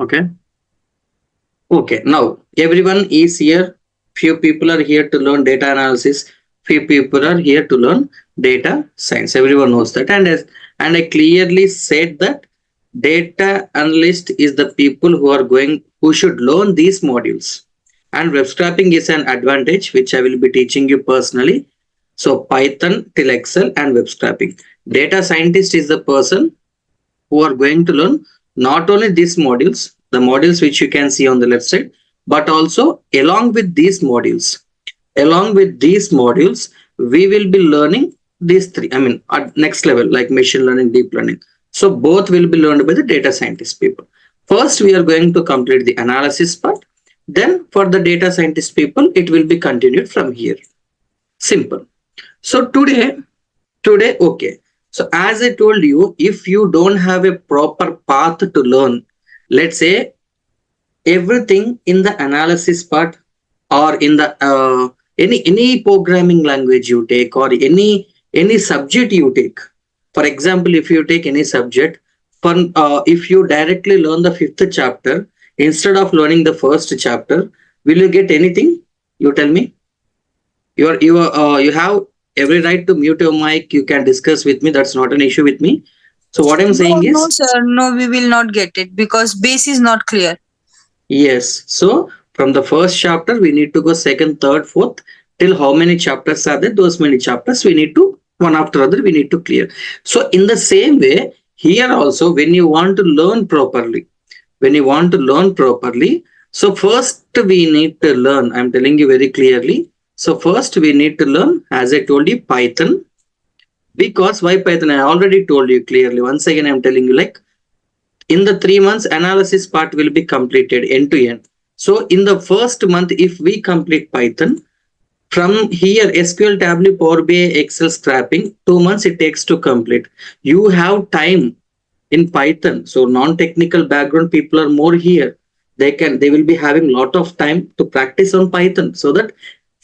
Okay. Okay. Now everyone is here. Few people are here to learn data analysis. Few people are here to learn data science. Everyone knows that. And I clearly said that data analyst is the people who should learn these modules. And web scraping is an advantage which I will be teaching you personally. So Python till Excel and web scraping. Data scientist is the person who are going to learn not only these modules, the modules which you can see on the left side, but also along with these modules, we will be learning these three. I mean, at next level, like machine learning, deep learning. So both will be learned by the data scientist people. First, we are going to complete the analysis part. Then for the data scientist people, it will be continued from here. Simple. So today, okay. So as I told you, if you don't have a proper path to learn, let's say everything in the analysis part or in the any programming language you take or any subject you take. For example, if you take any subject, if you directly learn the fifth chapter instead of learning the first chapter, will you get anything? You tell me. You have every right to mute your mic. You can discuss with me. That's not an issue with me. So what I'm No, saying no, is, sir. No, we will not get it because base is not clear. yes. So from the first chapter, we need to go second, third, fourth, till how many chapters are there? Those many chapters we need to one after other we need to clear. So in the same way, here also when you want to learn properly, so first we need to learn. I'm telling you very clearly. So first we need to learn, as I told you, Python. Because why Python? I already told you clearly. Once again, I'm telling you like in the 3 months analysis part will be completed end to end. So in the first month, if we complete Python, from here SQL, Tableau, Power BI, Excel scrapping, 2 months it takes to complete. You have time in Python. So non-technical background people are more here. They will be having lot of time to practice on Python so that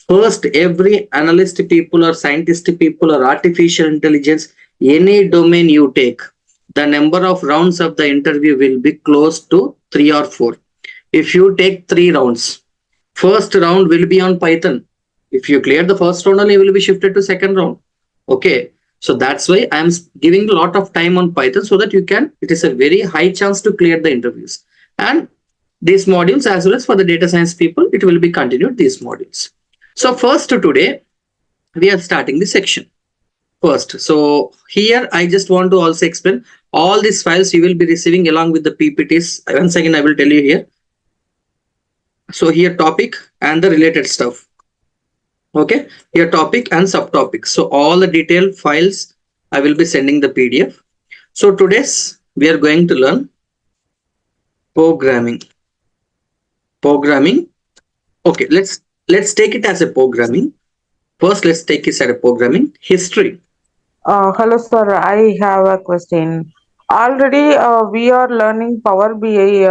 first every analyst people or scientist people or artificial intelligence, any domain you take, the number of rounds of the interview will be close to 3 or 4. If you take 3 rounds, first round will be on Python. If you clear the first round only, you will be shifted to second round. Okay. So that's why I'm giving a lot of time on Python so that it is a very high chance to clear the interviews. And these modules, as well as for the data science people, it will be continued these modules. So first today, we are starting the section first. So here I just want to also explain all these files you will be receiving along with the PPTs. Once again, I will tell you here. So here topic and the related stuff. Okay, here topic and subtopic. So all the detailed files I will be sending the PDF. So today's we are going to learn programming. Programming. Okay, let's take it as a programming. First, let's take it as a programming history. Hello, sir. I have a question. Already, we are learning Power BI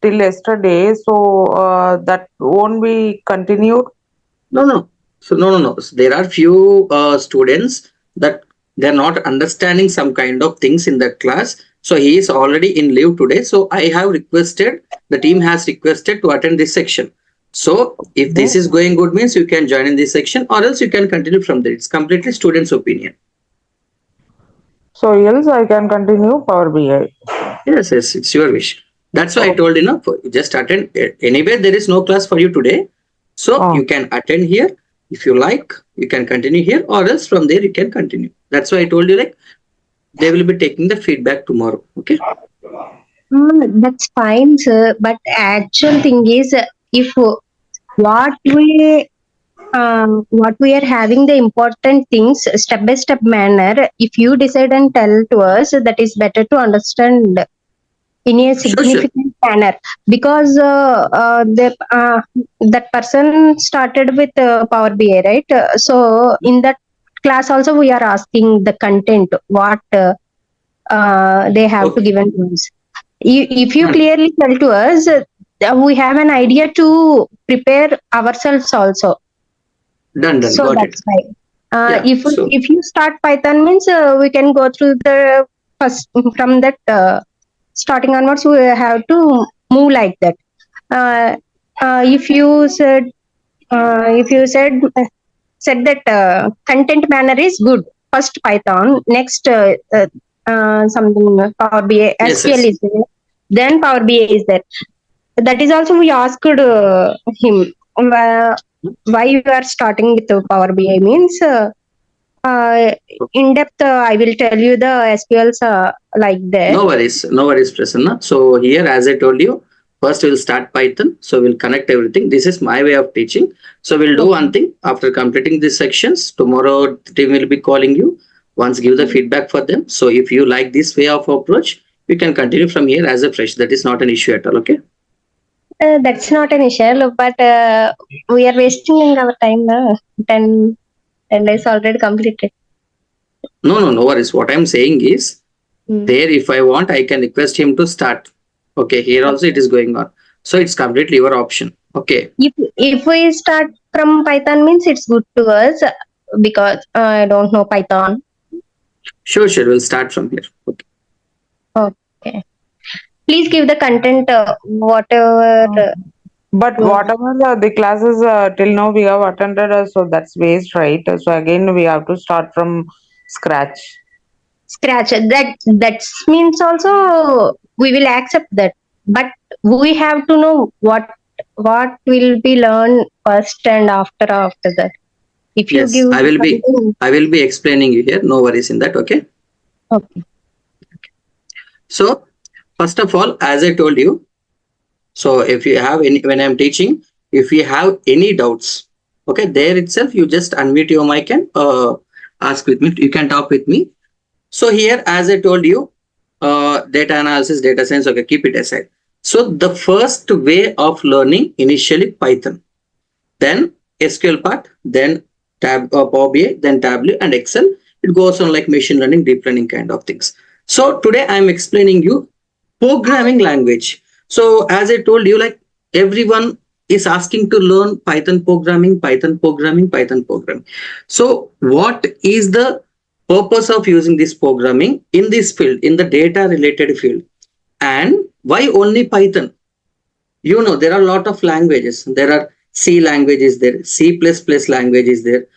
till yesterday, so that won't be continued. No, no. So no. So there are few students that they're not understanding some kind of things in that class. So he is already in leave today. So I have requested, the team has requested to attend this section. So if this Okay. is going good means you can join in this section or else you can continue from there. It's completely student's opinion. So, else I can continue Power BI. Yes, it's your wish. That's why I Oh, told you, no, just attend. Anyway, there is no class for you today. So oh. you can attend here. If you like, you can continue here or else from there you can continue. That's why I told you like they will be taking the feedback tomorrow. Okay. That's fine, sir. But actual thing is, if what we what we are having the important things step by step manner, if you decide and tell to us, that is better to understand in a Sure. significant manner, because that person started with Power BI, right? So in that class also we are asking the content what they have to Okay. give to us. If you Done. clearly tell to us, we have an idea to prepare ourselves also. Done. So Got it. that's why. Yeah. So If you start Python means we can go through the first from that starting onwards. We have to move like that. Uh, if you said if you said that content banner is good, first Python, next something Power BI, Yes, SQL yes. is there, then Power BI is there. That is also we asked him why you are starting with the Power BI means. Uh, in depth, I will tell you the SQLs like that. No worries, Prasanna. So here, as I told you, first we'll start Python. So we'll connect everything. This is my way of teaching. So we'll do one Okay. thing after completing these sections. Tomorrow, the team will be calling you. Once give the feedback for them. So if you like this way of approach, we can continue from here as a fresh. That is not an issue at all. Okay. That's not an issue, but we are wasting our time. 10, 10 days already completed. No worries. What I'm saying is Mm. there, if I want, I can request him to start. Okay. Here also it Okay. is going on. So it's completely your option. Okay. If we start from Python means it's good to us because I don't know Python. Sure. We'll start from here. Okay. Okay. Please give the content whatever. But Uh, whatever the classes till now we have attended, so that's waste, right? So again, we have to start from scratch. Scratch that means also we will accept that, but we have to know what will be learned first and after that. If you Yes, give I will be. something. I will be explaining you here. No worries in that. Okay. Okay. So first of all, as I told you, so if you have any, when I'm teaching, if you have any doubts, okay, there itself you just unmute your mic and ask with me. You can talk with me. So here, as I told you, data analysis, data science. Okay, keep it aside. So the first way of learning initially Python, then SQL part, then Power BI, then Tableau and Excel. It goes on like machine learning, deep learning kind of things. So today I'm explaining you programming language. So as I told you, like everyone is asking to learn Python programming, Python programming, Python programming. So what is the purpose of using this programming in this field, in the data related field? And why only Python? There are a lot of languages. There are C languages there, C++ languages there.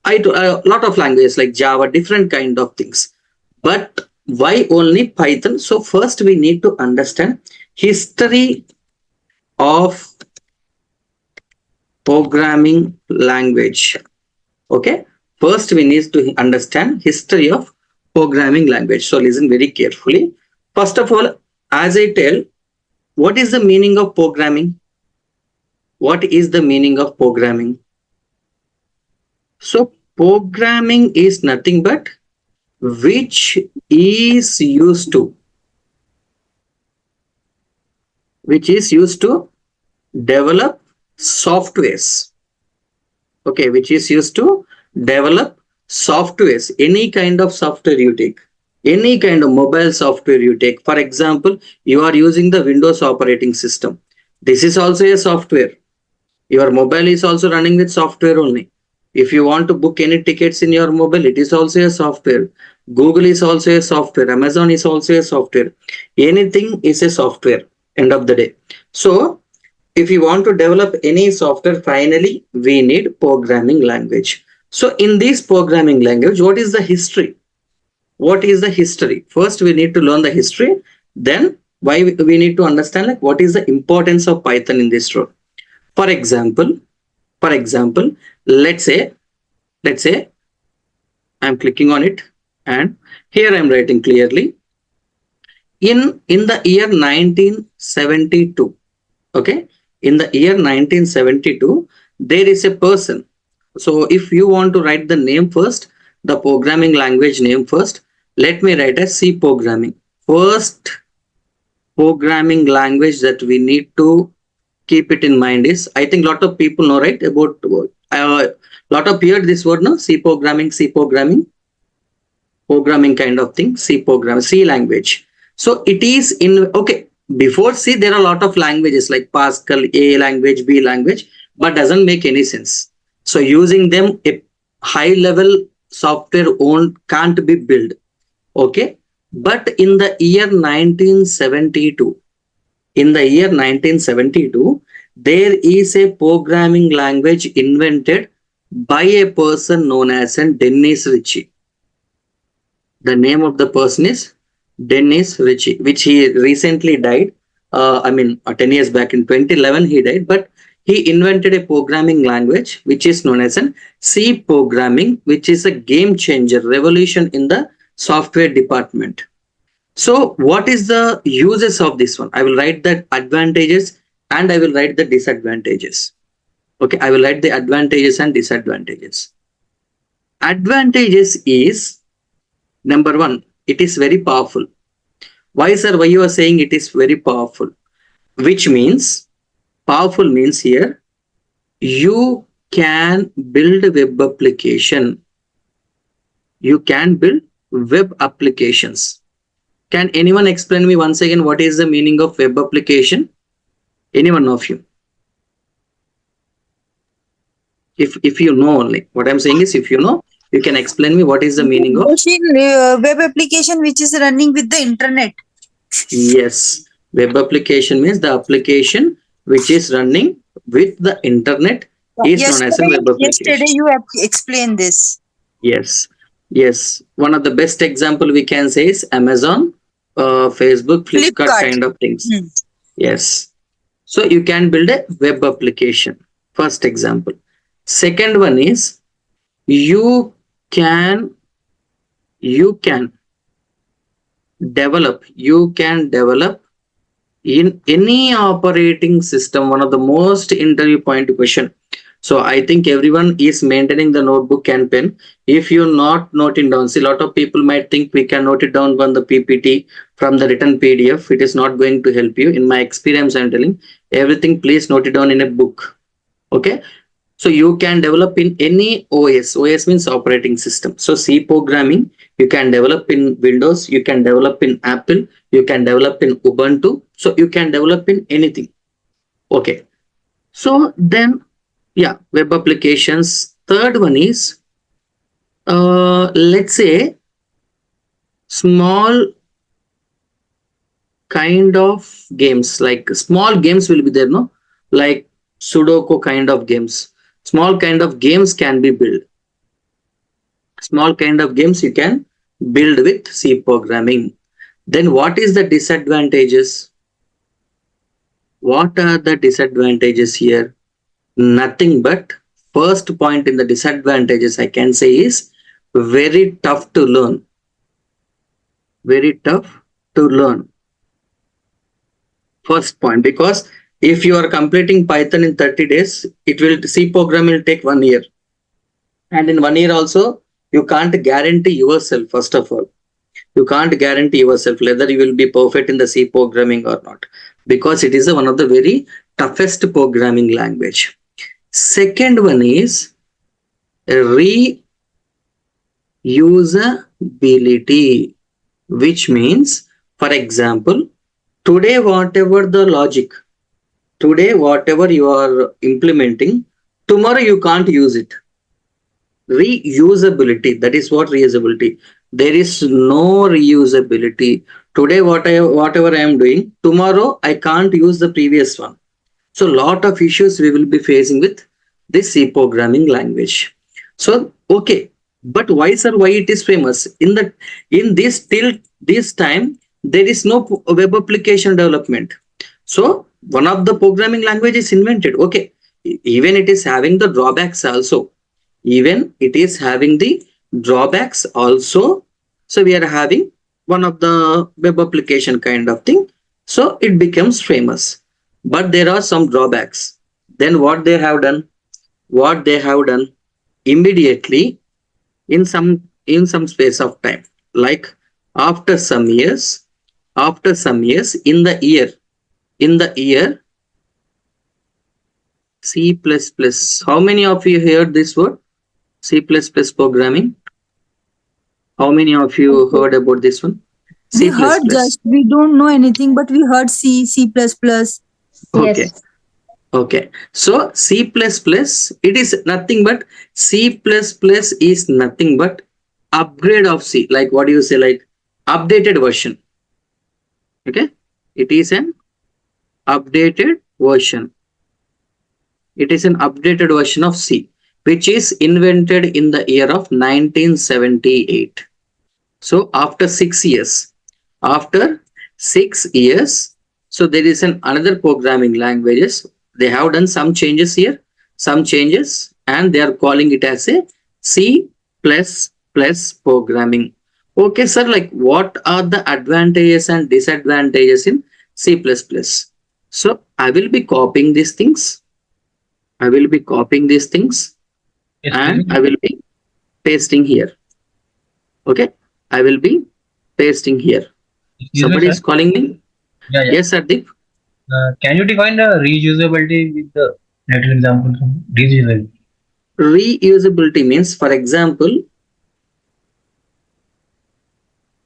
A lot of languages like Java, different kind of things. But why only Python? So first we need to understand history of programming language. Okay. First we need to understand history of programming language. So listen very carefully. First of all, as I tell, what is the meaning of programming? What is the meaning of programming? So programming is nothing but which is used to develop softwares. Okay, which is used to develop softwares. Any kind of software you take, any kind of mobile software you take. For example, you are using the Windows operating system. This is also a software. Your mobile is also running with software only. If you want to book any tickets in your mobile, it is also a software. Google is also a software. Amazon is also a software. Anything is a software, end of the day. So if you want to develop any software, finally, we need programming language. So in this programming language, what is the history? What is the history? First, we need to learn the history. Then why we need to understand like what is the importance of Python in this role. For example, for example, let's say, let's say I'm clicking on it and here I'm writing clearly in the year 1972. Okay, in the year 1972, there is a person. So if you want to write the name first, the programming language name first, let me write as C programming. First programming language that we need to keep it in mind is, I think a lot of people know, right, about lot of heard this word, no? C programming kind of thing, C language. So it is in, okay, before C, there are a lot of languages like Pascal, A language, B language, but doesn't make any sense. So using them, a high level software owned can't be built. Okay. But in the year 1972, in the year 1972, there is a programming language invented by a person known as Dennis Ritchie. The name of the person is Dennis Ritchie, which he recently died. 10 years back in 2011, he died, but he invented a programming language which is known as an C programming, which is a game changer, revolution in the software department. So, what is the uses of this one? I will write the advantages and I will write the disadvantages. Okay, I will write the advantages and disadvantages. Advantages is number one, it is very powerful. Why, sir? Why you are saying it is very powerful? Which means powerful means here you can build a web application. You can build web applications. Can anyone explain me once again what is the meaning of web application? Any one of you? If you know only. What I'm saying is if you know, you can explain me what is the meaning of Web application which is running with the internet. yes. Web application means the application which is running with the internet is known as a web Yesterday application. you explained this. Yes. Yes. One of the best example we can say is Amazon, Facebook, Flipkart Flipkart. kind of things. Hmm. Yes. So you can build a web application. First example. Second one is you can develop in any operating system. One of the most interview point question. So I think everyone is maintaining the notebook and pen. If you're not noting down, see, a lot of people might think we can note it down on the PPT from the written PDF. It is not going to help you. In my experience, I'm telling everything, please note it down in a book. Okay. So you can develop in any OS. OS means operating system. So C programming, you can develop in Windows, you can develop in Apple, you can develop in Ubuntu. So you can develop in anything. Okay. So then, yeah, web applications. Third one is, let's say, small kind of games, like small games will be there, no? Like Sudoku kind of games. Small kind of games can be built. Small kind of games you can build with C programming. Then what is the disadvantages? What are the disadvantages here? Nothing but first point in the disadvantages I can say is very tough to learn. Very tough to learn. First point, because if you are completing Python in 30 days, it will C program will take 1 year. And in 1 year also, you can't guarantee yourself, first of all. You can't guarantee yourself whether you will be perfect in the C programming or not, because it is one of the very toughest programming language. Second one is reusability, which means, for example, today whatever the logic, today whatever you are implementing, tomorrow you can't use it. Reusability, that is what reusability. There is no reusability. Today whatever I am doing, tomorrow I can't use the previous one. So lot of issues we will be facing with this C programming language. So okay, but why, sir, why it is famous? In this till this time there is no web application development. So one of the programming language is invented. Okay, even it is having the drawbacks also. Even it is having the drawbacks also. So we are having one of the web application kind of thing. So it becomes famous. But there are some drawbacks. Then what they have done? What they have done immediately in some space of time, like after some years, in the year C++. How many of you heard this word? C++ programming. How many of you heard about this one? We heard just, we don't know anything, but we heard C, C++. Okay. Yes. Okay. So C++, it is nothing but C++ is nothing but upgrade of C. Like what do you say? Like updated version. Okay. It is an updated version. It is an updated version of C, which is invented in the year of 1978. So after 6 years, so there is another programming languages. They have done some changes here, some changes, and they are calling it as a C++ programming. Okay, sir, like what are the advantages and disadvantages in C++? So I will be copying these things. I will be copying these things Excuse and me. I will be pasting here. Okay, I will be pasting here. Excuse me, Somebody sir. is calling me. Yeah, yeah. Yes, Sardeep. Can you define the reusability with the little example? Reusability. Reusability means, for example,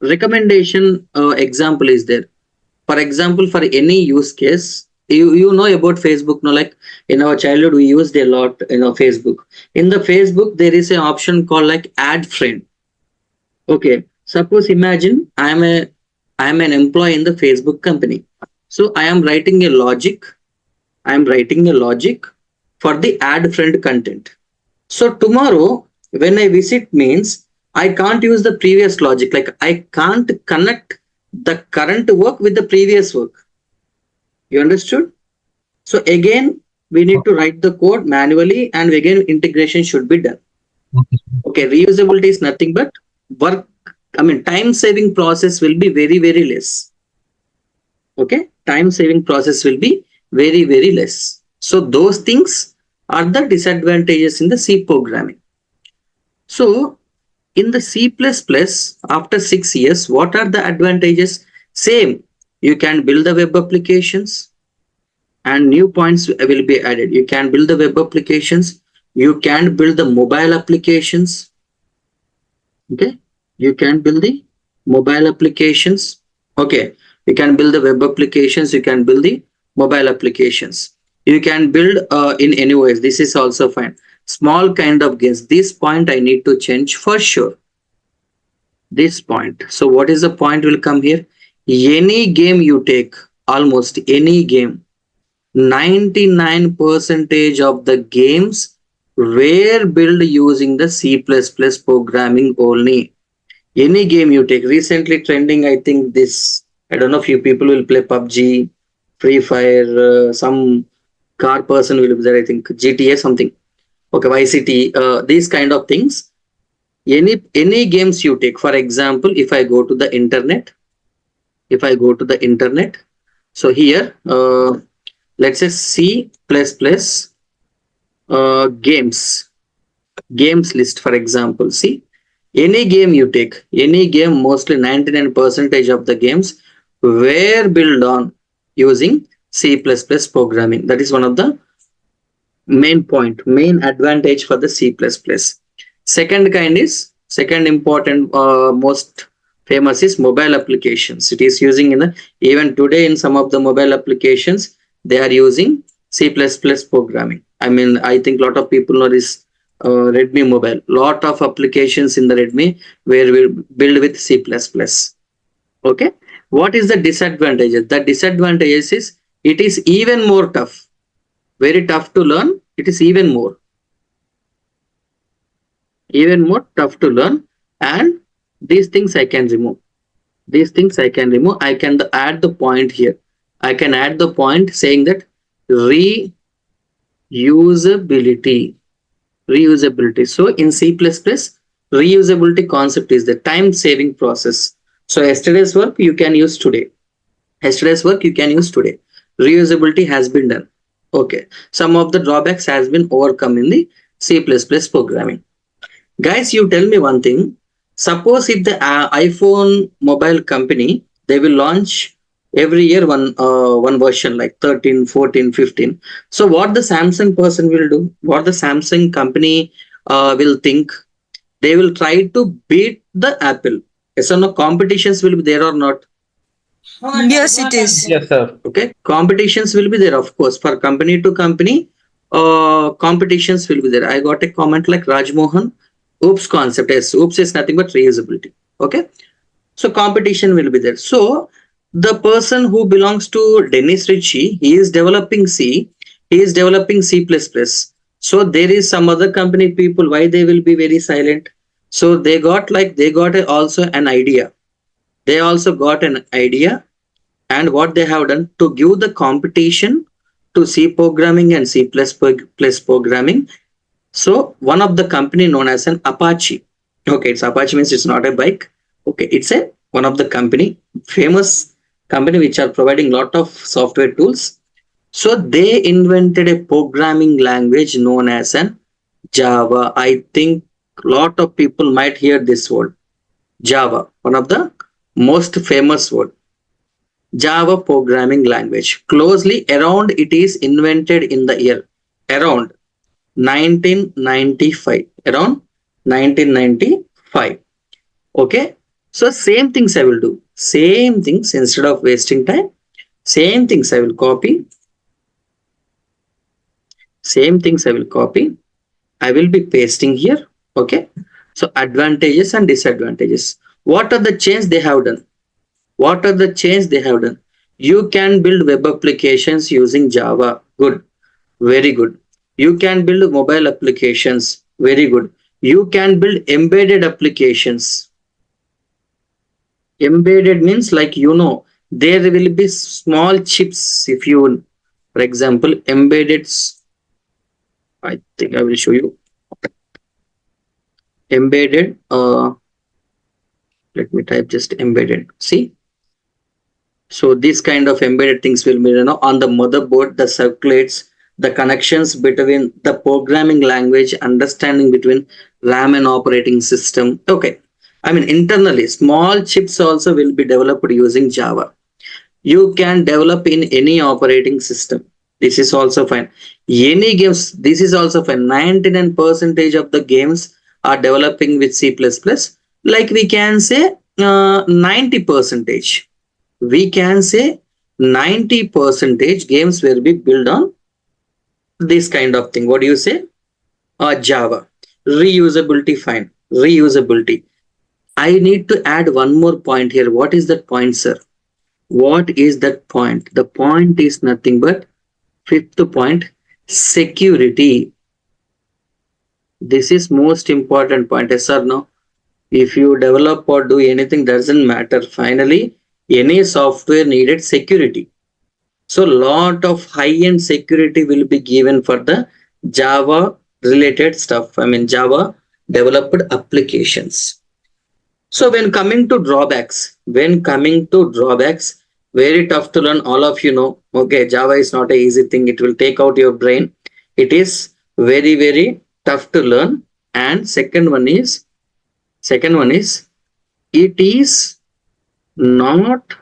recommendation example is there. For example, for any use case, you know about Facebook. No, like in our childhood, we used a lot. Facebook. In the Facebook, there is an option called like add friend. Okay. Suppose imagine I am an employee in the Facebook company. So I am writing a logic. I am writing a logic for the add friend content. So tomorrow, when I visit means I can't use the previous logic. Like I can't connect the current work with the previous work. You understood? So again, we need to write the code manually, and again integration should be done. Okay. Okay, reusability is nothing but work. I mean, time saving process will be very, very less. Okay, time saving process will be very, very less. So those things are the disadvantages in the C programming. So in the C++, after 6 years, what are the advantages? Same, you can build the web applications and new points will be added. You can build the web applications, you can build the mobile applications. Okay, you can build the mobile applications. Okay, you can build the web applications, you can build the mobile applications. You can build in any ways. This is also fine. Small kind of games. This point I need to change for sure. This point. So what is the point will come here? Any game you take, almost any game, 99% of the games were built using the C++ programming only. Any game you take, recently trending, I think this, I don't know if you people will play PUBG, Free Fire, some car person will be there, I think GTA something. Okay, Vice City, these kind of things. Any games you take, for example, if I go to the internet, so here, let's say C++ games list, for example. See, any game you take, any game, mostly 99% of the games were built on using C++ programming. That is one of the main advantage for the C++. Second important, most famous is mobile applications. It is using in the, even today in some of the mobile applications, they are using C++ programming. I mean, I think a lot of people know this Redmi mobile. Lot of applications in the Redmi where we build with C++. Okay. What is the disadvantages? The disadvantages is it is even more tough. Very tough to learn. It is even more tough to learn. And these things I can remove. I can add the point here. I can add the point saying that reusability. So in C++, reusability concept is the time saving process. So yesterday's work you can use today. Reusability has been done. Okay. Some of the drawbacks has been overcome in the C++ programming. Guys, you tell me one thing. Suppose if the iPhone mobile company, they will launch every year one version like 13, 14, 15. So what the Samsung person will do, what the Samsung company will think, they will try to beat the Apple. Yes or no? Competitions will be there or not? Yes, it is. Yes, sir. Okay, competitions will be there, of course, for company to company. Competitions will be there. I got a comment like Rajmohan. Oops concept. Yes, oops is nothing but reusability. Okay, so competition will be there. So The person who belongs to Dennis Ritchie, he is developing C, he is developing C++. So there is some other company people, why they will be very silent? So they got also an idea. They also got an idea, and what they have done to give the competition to C programming and C++ programming. So one of the company known as an Apache. Okay, it's Apache means it's not a bike. Okay, it's a one of the company, famous company which are providing lot of software tools. So they invented a programming language known as an Java. I think lot of people might hear this word, Java, one of the most famous word. Java programming language. Closely around it is invented in the year around 1995. Around 1995. Okay. So same things I will do. Same things instead of wasting time. Same things I will copy. Same things I will copy. I will be pasting here. Okay. So advantages and disadvantages. What are the change they have done? What are the change they have done? You can build web applications using Java. Good. Very good. You can build mobile applications. Very good. You can build embedded applications. Embedded means like there will be small chips. If you, for example, embedded, I think I will show you embedded. Let me type just embedded. See, so this kind of embedded things will be on the motherboard, the circuits, the connections between the programming language, understanding between RAM and operating system. Okay, I mean internally, small chips also will be developed using Java. You can develop in any operating system. This is also fine. Any games, this is also fine. 99% of the games are developing with C++. Like we can say 90 percentage. We can say 90 percentage games will be built on this kind of thing. What do you say? Java. Reusability, fine. Reusability. I need to add one more point here. What is that point, sir? What is that point? The point is nothing but fifth point, security. This is most important point. Yes or no? If you develop or do anything, doesn't matter. Finally, any software needed security. So lot of high-end security will be given for the Java related stuff. I mean Java developed applications. So when coming to drawbacks, very tough to learn. All of you know, okay, Java is not a easy thing. It will take out your brain. It is very, very tough to learn. And second one is, it is not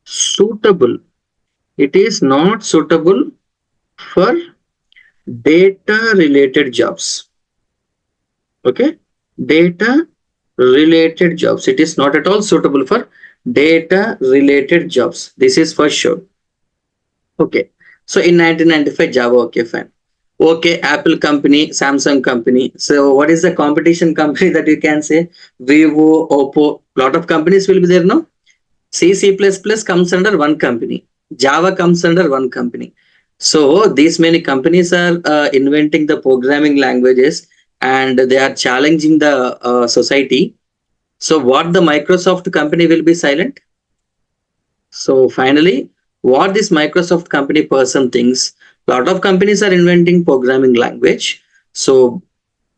suitable. It is not suitable for data related jobs. Okay, data related jobs. It is not at all suitable for data related jobs. This is for sure. Okay. So in 1995, Java, okay, fine. Okay, Apple company, Samsung company. So what is the competition company that you can say? Vivo, Oppo, lot of companies will be there, no? C++ comes under one company. Java comes under one company. So these many companies are inventing the programming languages, and they are challenging the society. So what the Microsoft company will be silent? So finally, what this Microsoft company person thinks, lot of companies are inventing programming language. So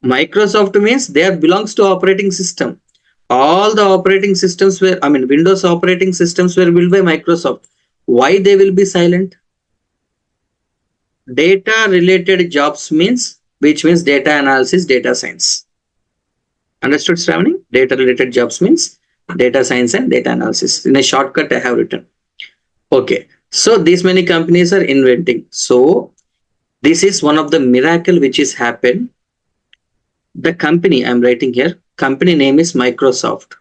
Microsoft means there belongs to operating system. All the operating systems were, I mean, Windows operating systems were built by Microsoft. Why they will be silent? Data related jobs means, which means data analysis, data science. Understood, Shravani? Data related jobs means data science and data analysis. In a shortcut, I have written. Okay. So these many companies are inventing. So this is one of the miracle which is happened. The company I'm writing here, company name is Microsoft.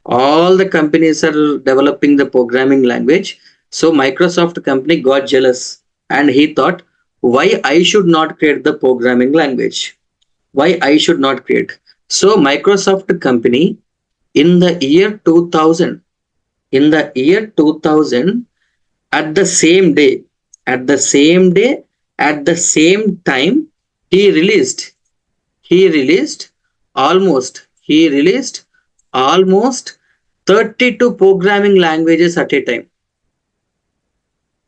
All the companies are developing the programming language. So Microsoft company got jealous, and he thought, why I should not create the programming language? Why I should not create? So Microsoft company in the year 2000, in the year 2000, at the same day, at the same day, at the same time, he released, he released he released almost 32 programming languages at a time.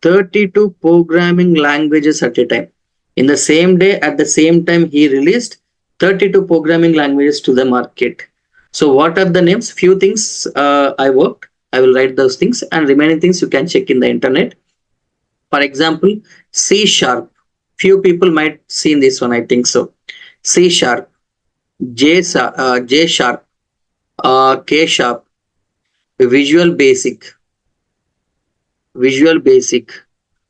32 programming languages at a time. In the same day, at the same time, he released 32 programming languages to the market. So, what are the names? Few things I worked. I will write those things, and remaining things you can check in the internet. For example, C sharp. Few people might seen this one. I think so. C sharp, J sharp, K sharp, Visual Basic, Visual Basic,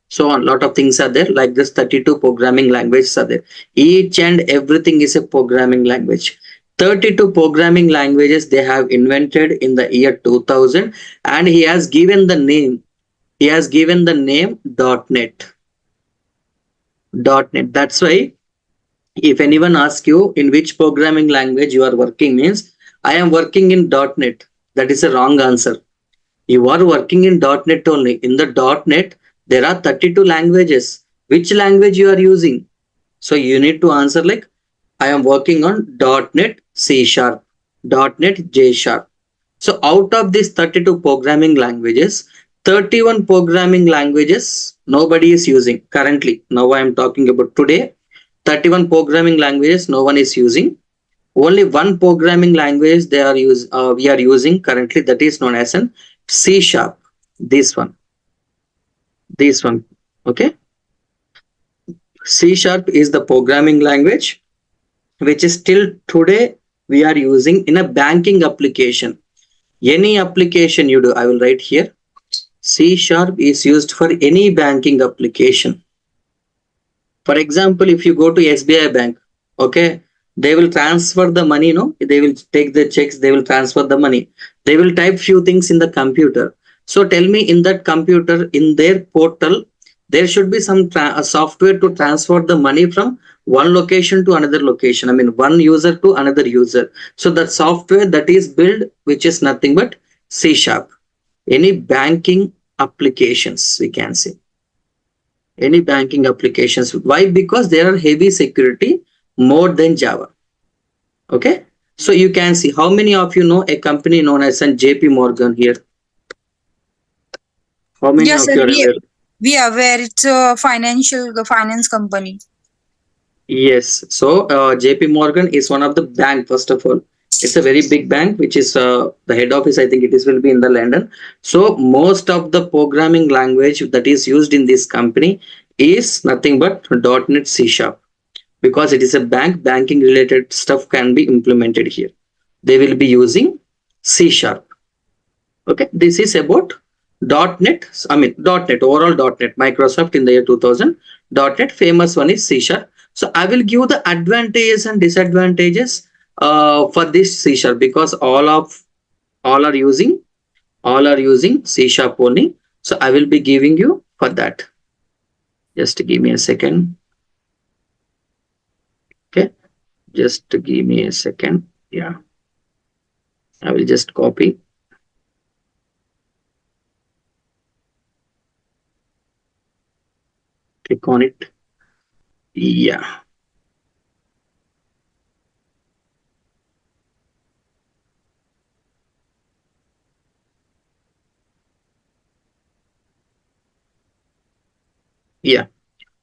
so on. Lot of things are there, like this 32 programming languages are there. Each and everything is a programming language. 32 programming languages they have invented in the year 2000, and he has given the name, .NET. .NET. That's why if anyone asks you in which programming language you are working, means I am working in .NET. That is a wrong answer. You are working in .NET only. In the .NET, there are 32 languages. Which language you are using? So you need to answer like, I am working on .NET C sharp, .NET J sharp. So out of these 32 programming languages, 31 programming languages nobody is using currently. Now I am talking about today. 31 programming languages no one is using. Only one programming language we are using currently, that is known as an C sharp. This one. Okay. C sharp is the programming language which is still today we are using in a banking application. Any application you do, I will write here. C sharp is used for any banking application. For example, if you go to SBI bank, okay, they will transfer the money, no? They will take the checks, they will transfer the money. They will type few things in the computer. So tell me, in that computer, in their portal, there should be some software to transfer the money from one location to another location. I mean, one user to another user. So the software that is built, which is nothing but C sharp. Any banking applications, we can say. Any banking applications. Why? Because there are heavy security more than Java. Okay. So you can see, how many of you know a company known as JP Morgan here? How many Yes, of sir. you are aware? We are aware it's a finance company. Yes. So JP Morgan is one of the bank. First of all, it's a very big bank, which is the head office. I think it is will be in the London. So most of the programming language that is used in this company is nothing but .NET C sharp, because it is a bank. Banking related stuff can be implemented here. They will be using C sharp. Okay. This is about .NET. I mean .NET, overall .NET. Microsoft in the year 2000. .NET, famous one is C sharp. So I will give the advantages and disadvantages for this C sharp, because all are using C sharp only. So I will be giving you for that. Just give me a second. Okay, just give me a second. Yeah, I will just copy. Click on it. Yeah. Yeah.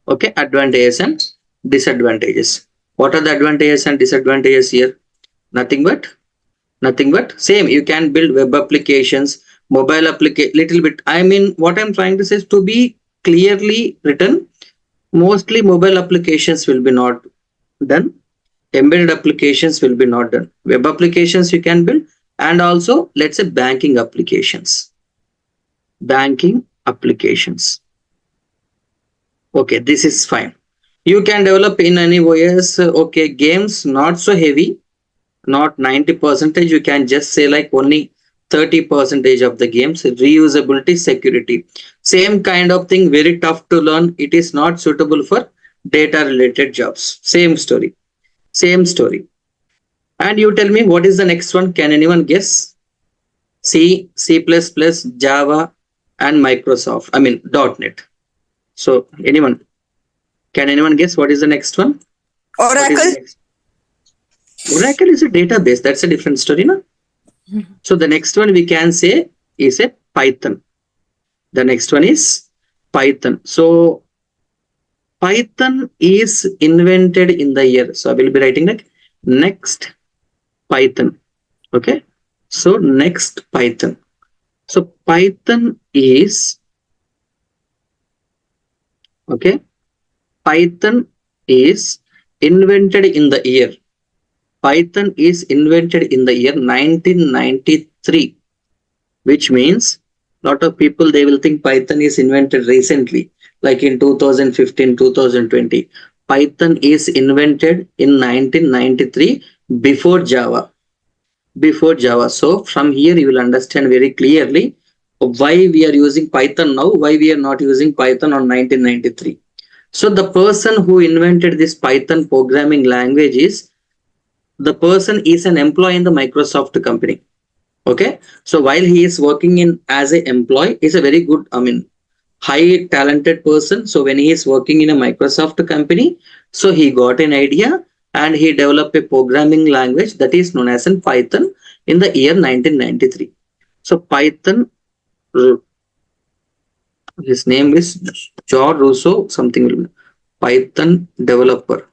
Okay. Advantages and disadvantages. What are the advantages and disadvantages here? Nothing but same. You can build web applications, mobile application, little bit. I mean, what I'm trying to say is, to be clearly written, mostly mobile applications will be not done. Embedded applications will be not done. Web applications you can build, and also let's say banking applications. Okay, this is fine. You can develop in any OS. Okay, games not so heavy, not 90%. You can just say like only 30% of the games. Reusability, security, same kind of thing. Very tough to learn. It is not suitable for data related jobs. Same story. And you tell me, what is the next one? Can anyone guess? C, C++, Java, and Microsoft. I mean .NET. So anyone? Can anyone guess what is the next one? What is the Oracle. next? Oracle is a database. That's a different story, no? So the next one we can say is a Python. The next one is Python. So Python is invented in the year. So I will be writing like next Python. Okay. So next Python. So Python is okay. Python is invented in the year. Python is invented in the year 1993, which means a lot of people they will think Python is invented recently, like in 2015, 2020. Python is invented in 1993 before Java. Before Java. So from here you will understand very clearly why we are using Python now, why we are not using Python on 1993. So the person who invented this Python programming language is the person is an employee in the Microsoft company. Okay. So while he is working in as an employee, is a very good, I mean, high talented person. So when he is working in a Microsoft company, so he got an idea and he developed a programming language that is known as in Python in the year 1993. So Python, his name is George Russo, something will be Python developer.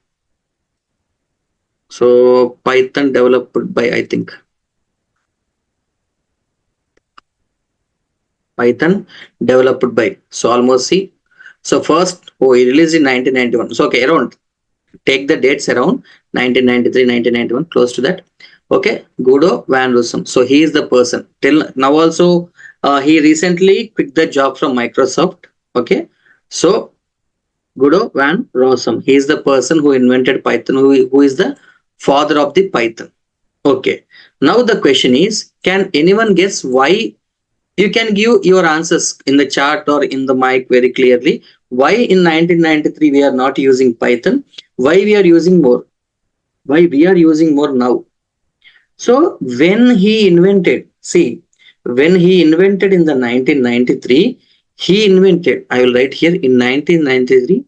So Python developed by, I think, Python developed by. So almost see. So first, oh, he released in 1991. So okay, around take the dates around 1993, 1991, close to that. Okay, Guido van Rossum. So he is the person. Till now also, he recently quit the job from Microsoft. Okay, so Guido van Rossum. He is the person who invented Python, who is the father of the Python. Okay. Now the question is, can anyone guess why? You can give your answers in the chat or in the mic very clearly. Why in 1993 we are not using Python? Why we are using more? Why we are using more now? So when he invented, see, when he invented in the 1993, he invented, I will write here in 1993,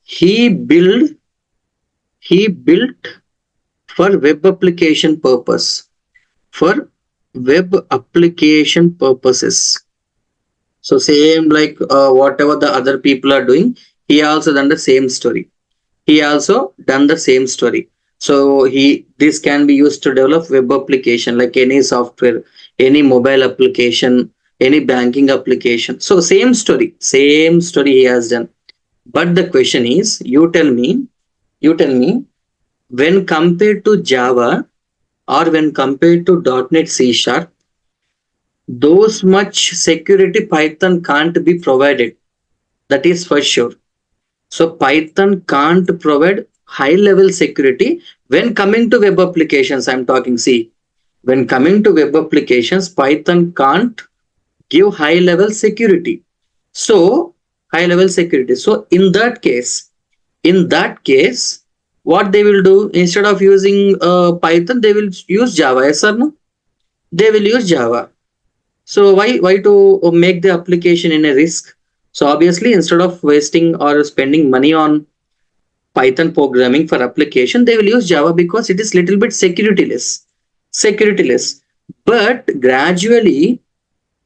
he built for web application purpose, for web application purposes. So same like whatever the other people are doing, he also done the same story. He also done the same story. So this can be used to develop web application like any software, any mobile application, any banking application. So same story he has done. But the question is, you tell me, when compared to Java or when compared to .NET C Sharp, those much security Python can't be provided. That is for sure. So Python can't provide high level security when coming to web applications. I'm talking, see, when coming to web applications, Python can't give high level security. So high level security. So in that case, what they will do instead of using Python, they will use Java. Yes or no? They will use Java. So why to make the application in a risk? So obviously instead of wasting or spending money on Python programming for application, they will use Java because it is little bit security less. But gradually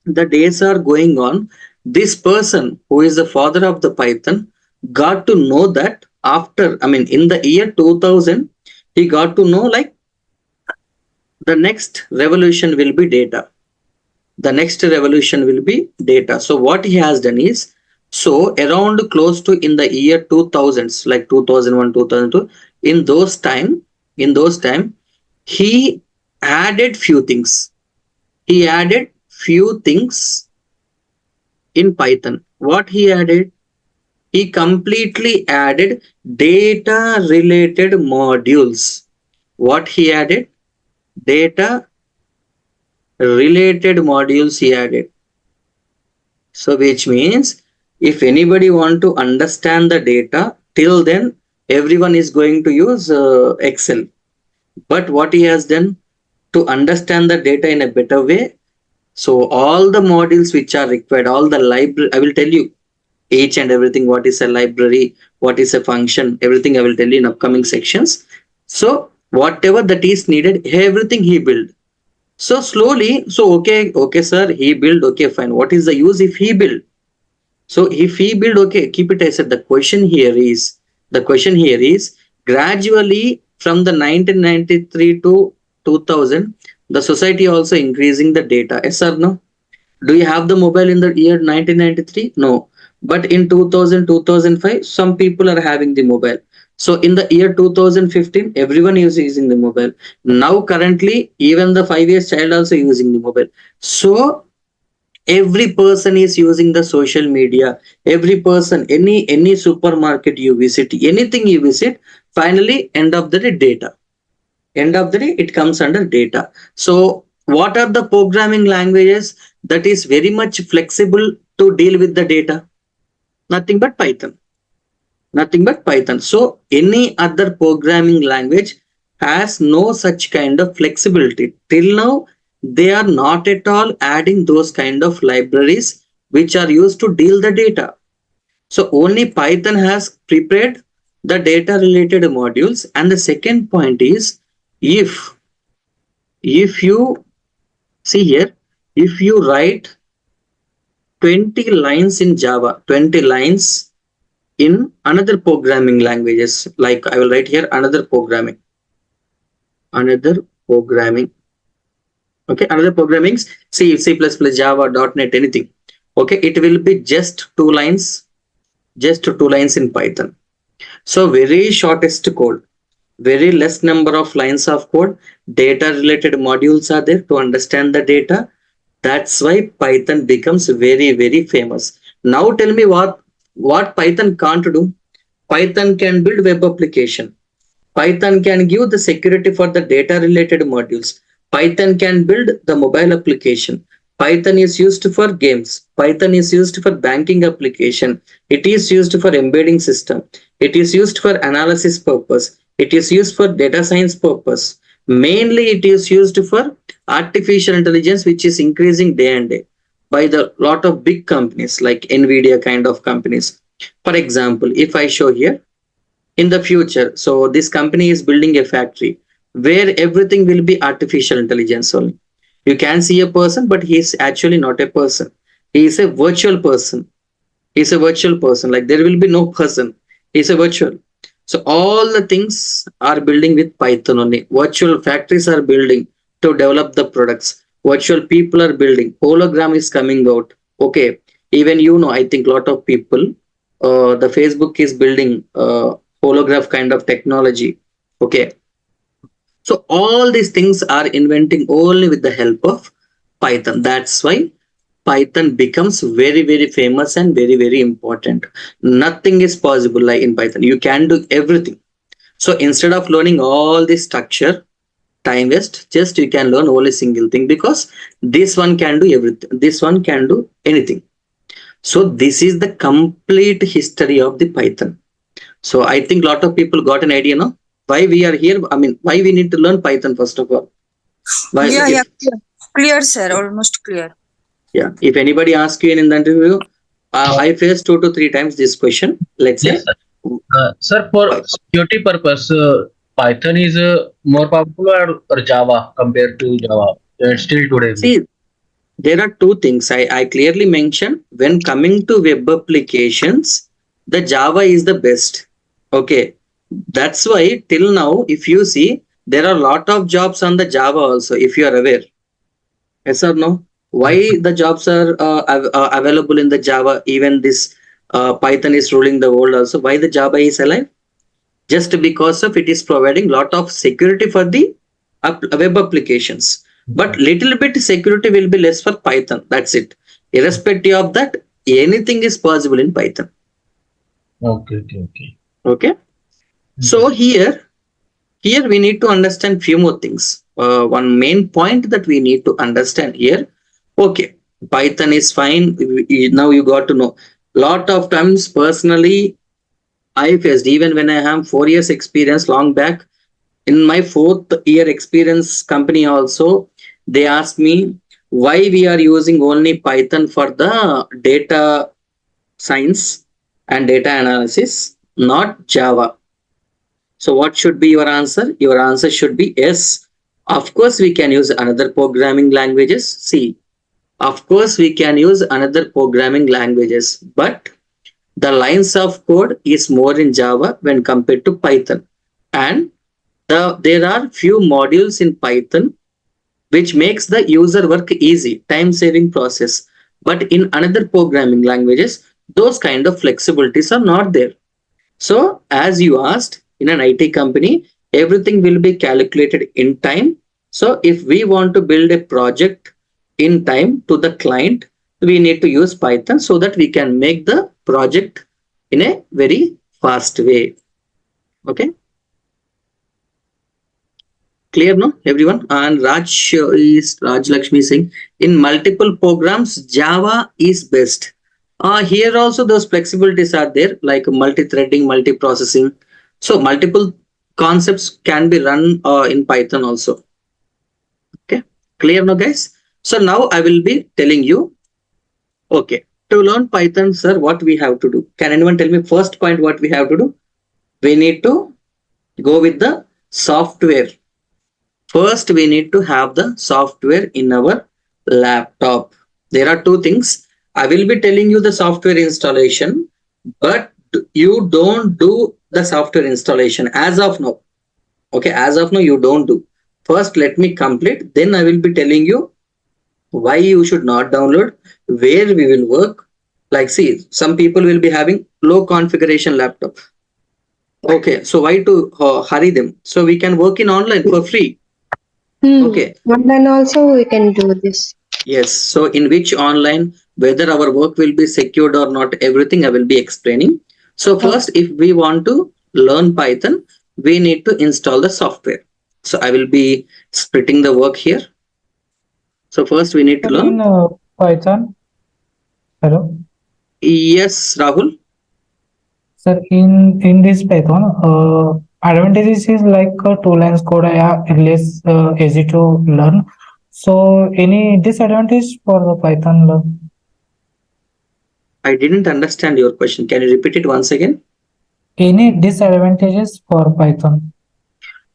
the days are going on. This person who is the father of the Python got to know that after, I mean, in the year 2000, he got to know like the next revolution will be data. The next revolution will be data. So what he has done is, so around close to in the year 2000s, like 2001, 2002, in those time, he added few things. He added few things in Python. What he added? He completely added data related modules. What he added? Data related modules he added. So which means if anybody want to understand the data, till then everyone is going to use Excel. But what he has done to understand the data in a better way, So all the modules which are required, all the library, I will tell you each and everything, what is a library, what is a function, everything I will tell you in upcoming sections. So whatever that is needed, everything he built. So slowly, so okay, sir, he built, okay, fine. What is the use if he built? So if he build, okay, keep it as said. The question here is gradually from the 1993 to 2000, the society also increasing the data. Yes or no? Do you have the mobile in the year 1993? No. But in 2000, 2005, some people are having the mobile. So in the year 2015, everyone is using the mobile. Now currently, even the 5 years child also using the mobile. So every person is using the social media. Every person, any supermarket you visit, anything you visit, finally end of the day data. End of the day it comes under data. So what are the programming languages that is very much flexible to deal with the data? Nothing but Python. Nothing but Python. So any other programming language has no such kind of flexibility till now. They are not at all adding those kind of libraries which are used to deal the data. So only Python has prepared the data related modules. And the second point is, if you see here, if you write 20 lines in Java, 20 lines in another programming languages, like I will write here another programming, okay, another programmings, C++, Java, .NET, anything, okay, it will be just 2 lines, just 2 lines in Python. So very shortest code, very less number of lines of code, data related modules are there to understand the data. That's why Python becomes very, very famous. Now tell me what Python can't do. Python can build web application. Python can give the security for the data related modules. Python can build the mobile application. Python is used for games. Python is used for banking application. It is used for embedding system. It is used for analysis purpose. It is used for data science purpose. Mainly it is used for artificial intelligence, which is increasing day and day by the lot of big companies like Nvidia kind of companies. For example, if I show here, in the future, so this company is building a factory where everything will be artificial intelligence only. You can see a person, but he is actually not a person. He is a virtual person. He is a virtual person, like there will be no person. He is a virtual. So all the things are building with Python only. Virtual factories are building to develop the products. Virtual people are building. Hologram is coming out. Okay, even I think a lot of people, the Facebook is building holograph kind of technology. Okay, so all these things are inventing only with the help of Python. That's why Python becomes very, very famous and very, very important. Nothing is possible like in Python. You can do everything. So instead of learning all this structure, time waste, just you can learn only single thing, because this one can do everything. This one can do anything. So this is the complete history of the Python. So I think a lot of people got an idea now why we are here. I mean, why we need to learn Python first of all. Why, Yeah, if yeah, clear, clear, sir. Almost clear. yeah, if anybody asks you in the interview, I faced 2 to 3 times this question. Let's Yes, say, sir. Sir, for security purpose, Python is more powerful or Java compared to Java? Still today. see, there are two things I clearly mentioned. When coming to web applications, the Java is the best. Okay, that's why till now, if you see, there are a lot of jobs on the Java also. If you are aware. Yes or no? Why the jobs are available in the Java? Even this Python is ruling the world also. Why the Java is alive? Just because of it is providing lot of security for the web applications. But little bit security will be less for Python. That's it. Irrespective of that, anything is possible in Python. Okay, okay, okay. Okay. So here we need to understand few more things. One main point that we need to understand here. Okay, Python is fine. Now you got to know. Lot of times personally, I faced, even when I have 4 years experience long back, in my fourth year experience company also, they asked me, why we are using only Python for the data science and data analysis, not Java. So what should be your answer? Your answer should be yes. Of course, we can use another programming languages. See, of course, we can use another programming languages, but the lines of code is more in Java when compared to Python. And there are few modules in Python which makes the user work easy, time saving process. But in another programming languages, those kind of flexibilities are not there. So, as you asked, in an IT company, everything will be calculated in time. So, if we want to build a project in time to the client, we need to use Python so that we can make the project in a very fast way. Okay, clear no, everyone? And Raj Lakshmi saying in multiple programs, Java is best. Here also those flexibilities are there, like multi-threading, multi-processing. So multiple concepts can be run in Python also. Okay, clear now, guys? So now I will be telling you. Okay, to learn Python, sir, what we have to do? Can anyone tell me first point what we have to do? We need to go with the software. First, we need to have the software in our laptop. There are two things. I will be telling you the software installation, but you don't do the software installation as of now. Okay, as of now, you don't do. First, let me complete. Then I will be telling you why you should not download, where we will work. Like, see, some people will be having low configuration laptop. Okay, so why to hurry them? So we can work in online for free. Okay. And then also we can do this. Yes. So in which online, whether our work will be secured or not, everything I will be explaining. So first, if we want to learn Python, we need to install the software. So I will be splitting the work here. So first we need to learn. In Python. Hello. Yes, Rahul. Sir, in this Python, advantages is like 2 lines code are less easy to learn. So any disadvantage for the Python learn? I didn't understand your question. Can you repeat it once again? Any disadvantages for Python?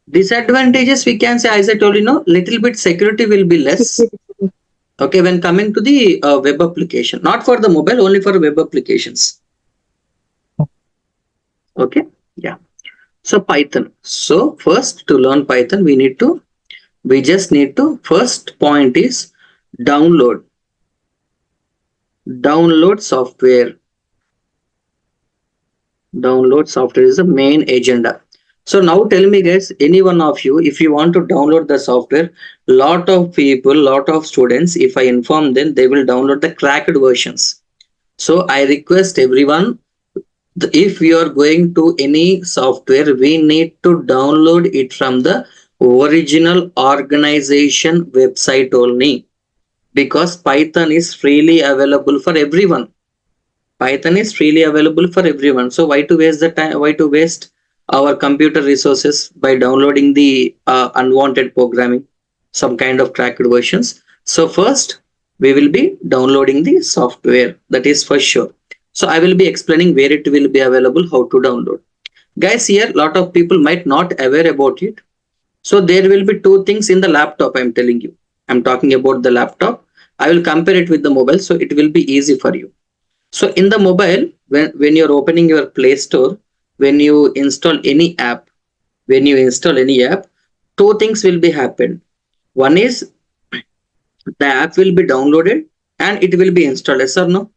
Disadvantages we can say, as I told you, little bit security will be less. Okay, when coming to the web application, not for the mobile, only for web applications. Okay, yeah. So Python. So first to learn Python, we just need to, first point is download software. Download software is the main agenda. So now tell me guys, any one of you, if you want to download the software, lot of people, lot of students, if I inform them, they will download the cracked versions. So I request everyone, if you are going to any software, we need to download it from the original organization website only, because Python is freely available for everyone. Python is freely available for everyone. So why to waste the time? Why to waste our computer resources by downloading the unwanted programming, some kind of cracked versions? So first, we will be downloading the software. That is for sure. So I will be explaining where it will be available, how to download. Guys, here lot of people might not aware about it. So there will be two things in the laptop. I'm telling you. I'm talking about the laptop. I will compare it with the mobile, so it will be easy for you. So in the mobile, when you're opening your Play Store, when you install any app, two things will be happen. One is the app will be downloaded and it will be installed. Yes or no?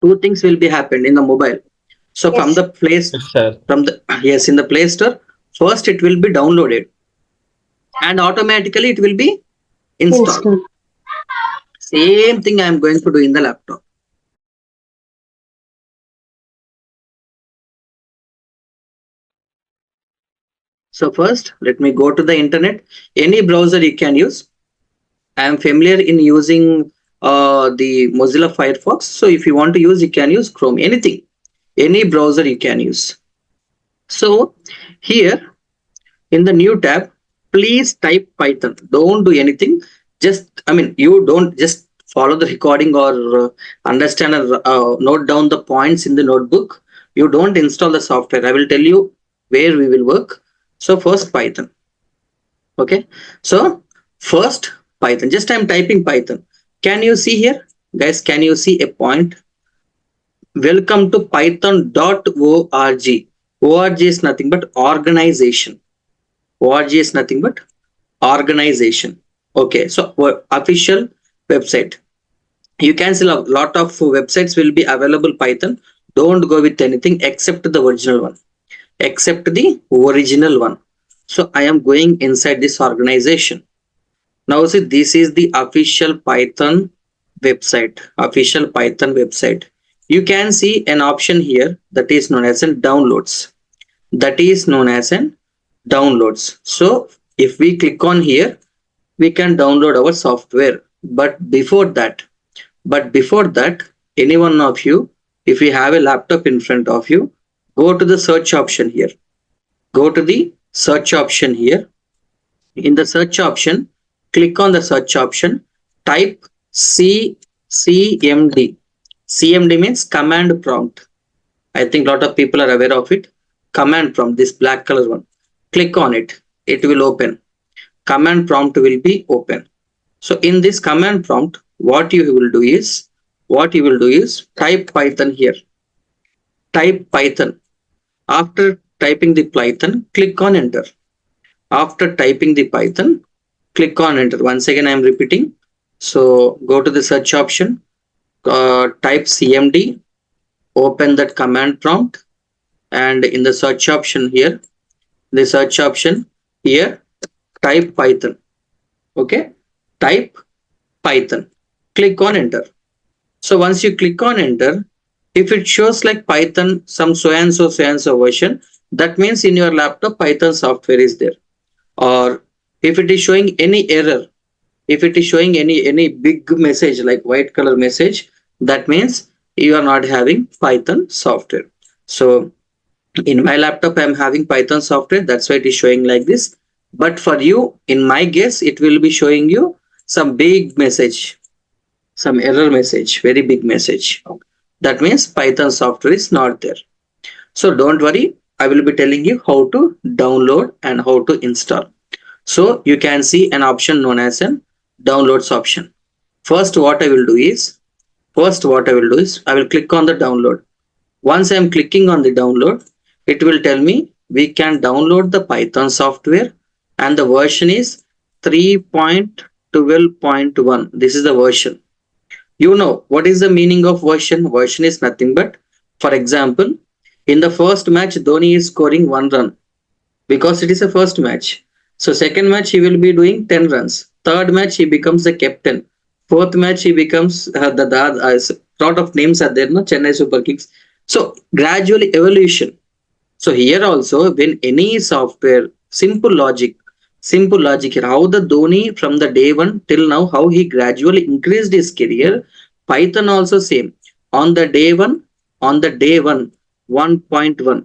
Two things will be happened in the mobile. So from the place, Yes, sir. in the Play Store, first it will be downloaded and automatically it will be installed. Same thing I am going to do in the laptop. So first, let me go to the internet. Any browser you can use. I am familiar in using the Mozilla Firefox. So if you want to use, you can use Chrome. Anything, any browser you can use. So here in the new tab, please type Python. Don't do anything. Just, I mean, you don't just follow the recording or understand or note down the points in the notebook. You don't install the software. I will tell you where we will work. So first Python. Okay. So first Python. Just I'm typing Python. Can you see here? Guys, can you see a point? Welcome to python.org. ORG is nothing but organization. ORG is nothing but organization. Okay, so official website. You can see a lot of websites will be available Python. Don't go with anything except the original one. Except the original one. So I am going inside this organization. Now see, this is the official Python website. Official Python website. You can see an option here that is known as an downloads. That is known as an downloads. So if we click on here, we can download our software. But before that, any one of you, if you have a laptop in front of you, go to the search option here. Go to the search option here. In the search option, click on the search option, type CMD. CMD means command prompt. I think a lot of people are aware of it. Command prompt, this black color one. Click on it. It will open. Command prompt will be open. So in this command prompt, what you will do is type Python here. Type Python. After typing the Python, click on enter. After typing the Python, click on enter. Once again, I am repeating. So go to the search option, type CMD, open that command prompt, and in the search option here, type Python. Okay, type Python. Click on enter. So once you click on enter, if it shows like Python some so and so version, that means in your laptop Python software is there. Or if it is showing any error, if it is showing any big message like white color message, that means you are not having Python software. So in my laptop I am having Python software, that's why it is showing like this. But for you, in my guess, it will be showing you some big message, some error message, very big message. That means Python software is not there. So don't worry, I will be telling you how to download and how to install. So you can see an option known as an downloads option. First what I will do is I will click on the download. Once I am clicking on the download, it will tell me we can download the Python software and the version is 3.12.1. This is the version. You know what is the meaning of version? Version is nothing but, for example, in the first match, Dhoni is scoring 1 run because it is a first match. So second match, he will be doing 10 runs. Third match, he becomes the captain. Fourth match, he becomes lot of names are there, no? Chennai Super Kings. So gradually evolution. So here also, when any software, simple logic here, how the Dhoni from the day one till now, how he gradually increased his career. Python also same. On the day one, 1.1,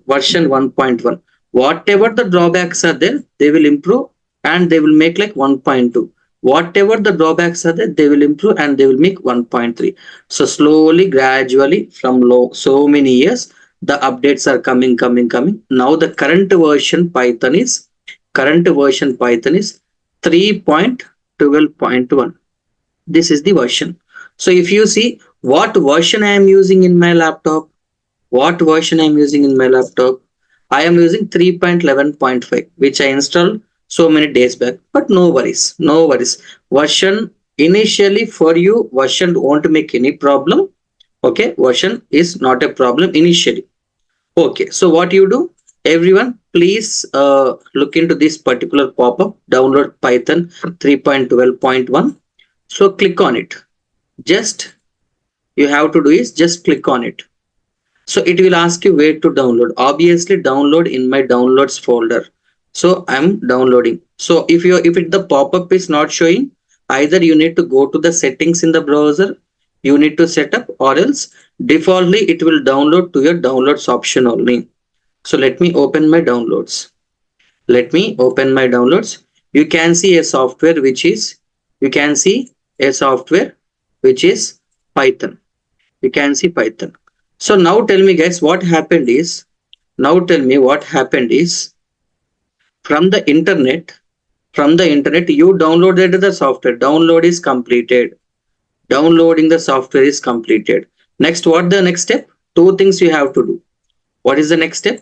version 1.1. Whatever the drawbacks are there, they will improve and they will make like 1.2. Whatever the drawbacks are there, they will improve and they will make 1.3. So slowly, gradually, from so many years, the updates are coming. Now the current version Python is 3.12.1. This is the version. So if you see what version I am using in my laptop, I am using 3.11.5, which I installed so many days back. But no worries. Version initially for you, version won't make any problem. Okay, version is not a problem initially. Okay, so what you do, everyone, please look into this particular pop-up, download Python 3.12.1. So click on it. Just you have to do is just click on it. So it will ask you where to download. Obviously download in my downloads folder. So I'm downloading. So if the pop-up is not showing, either you need to go to the settings in the browser, you need to set up, or else defaultly it will download to your downloads option only. So let me open my downloads. you can see a software which is, you can see a software which is Python. You can see Python. So now tell me guys what happened is, now tell me what happened is, from the internet, you downloaded the software. Download is completed. Downloading the software is completed. Next, what the next step? Two things you have to do. What is the next step?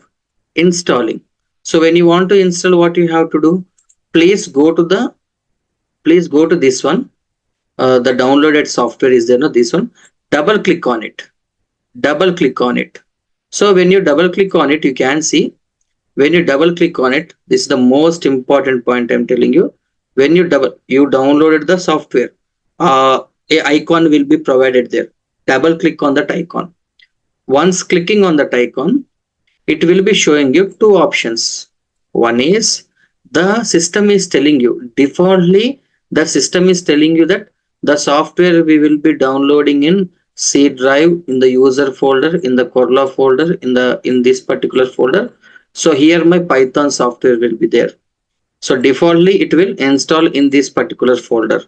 Installing. So when you want to install, what you have to do? Please go to the, please go to this one. The downloaded software is there, no, this one. Double click on it. Double click on it. So when you double click on it, you can see, when you double click on it, this is the most important point I'm telling you. When you downloaded the software, a icon will be provided there. Double click on that icon. Once clicking on that icon, it will be showing you two options. One is, the system is telling you, defaultly the system is telling you that the software we will be downloading in C drive, in the user folder, in the Corla folder, in this particular folder. So here my Python software will be there. So defaultly it will install in this particular folder.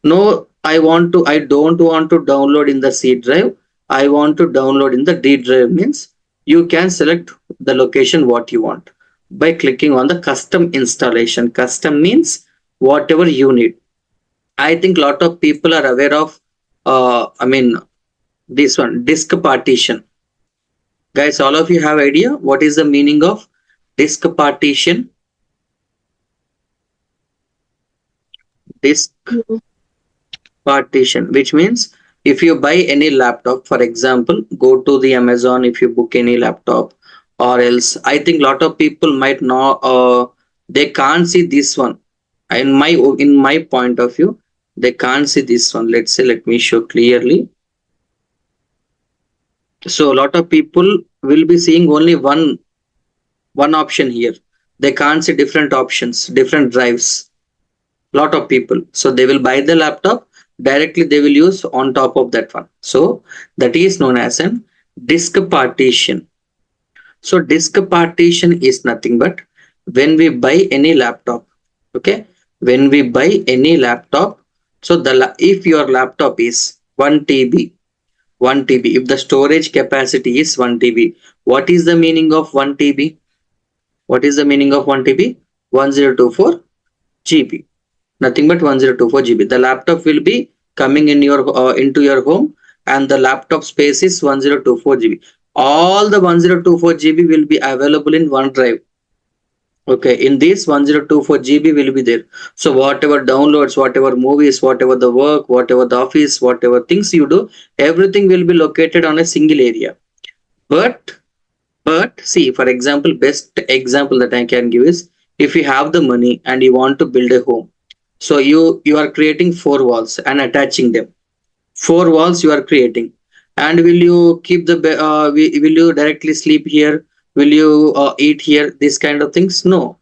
No, I don't want to download in the C drive. I want to download in the D drive. Means you can select the location what you want by clicking on the custom installation. Custom means whatever you need. I think lot of people are aware of, this one, disk partition. Guys, all of you have idea what is the meaning of disk partition? Disk partition, which means if you buy any laptop, for example, go to the Amazon, if you book any laptop, or else I think lot of people might know, they can't see this one. In my point of view, they can't see this one. Let's say, let me show clearly. So a lot of people will be seeing only one option here. They can't see different options, different drives. Lot of people, so they will buy the laptop, directly they will use on top of that one. So that is known as an disk partition. So disk partition is nothing but, when we buy any laptop, okay, when we buy any laptop, so if your laptop is 1 TB, 1 TB, if the storage capacity is 1 TB, what is the meaning of 1 TB? What is the meaning of 1 TB? 1024 GB. Nothing but 1024 GB. The laptop will be coming in your into your home, and the laptop space is 1024 GB. All the 1024 GB will be available in one drive. Okay, in this 1024 GB will be there. So whatever downloads, whatever movies, whatever the work, whatever the office, whatever things you do, everything will be located on a single area. But see, for example, best example that I can give is, if you have the money and you want to build a home, so you are creating four walls and attaching them. Four walls you are creating, and will you keep the will you directly sleep here? Will you eat here? These kind of things? No.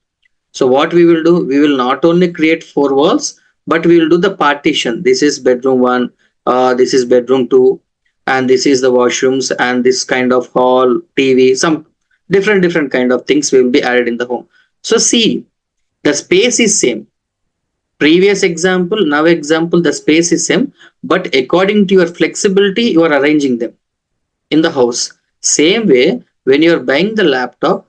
So what we will do? We will not only create four walls, but we will do the partition. This is bedroom one. This is bedroom two, and this is the washrooms, and this kind of hall, TV, some different kind of things will be added in the home. So see, the space is same. Previous example, now example, the space is same, but according to your flexibility, you are arranging them in the house. Same way, when you are buying the laptop,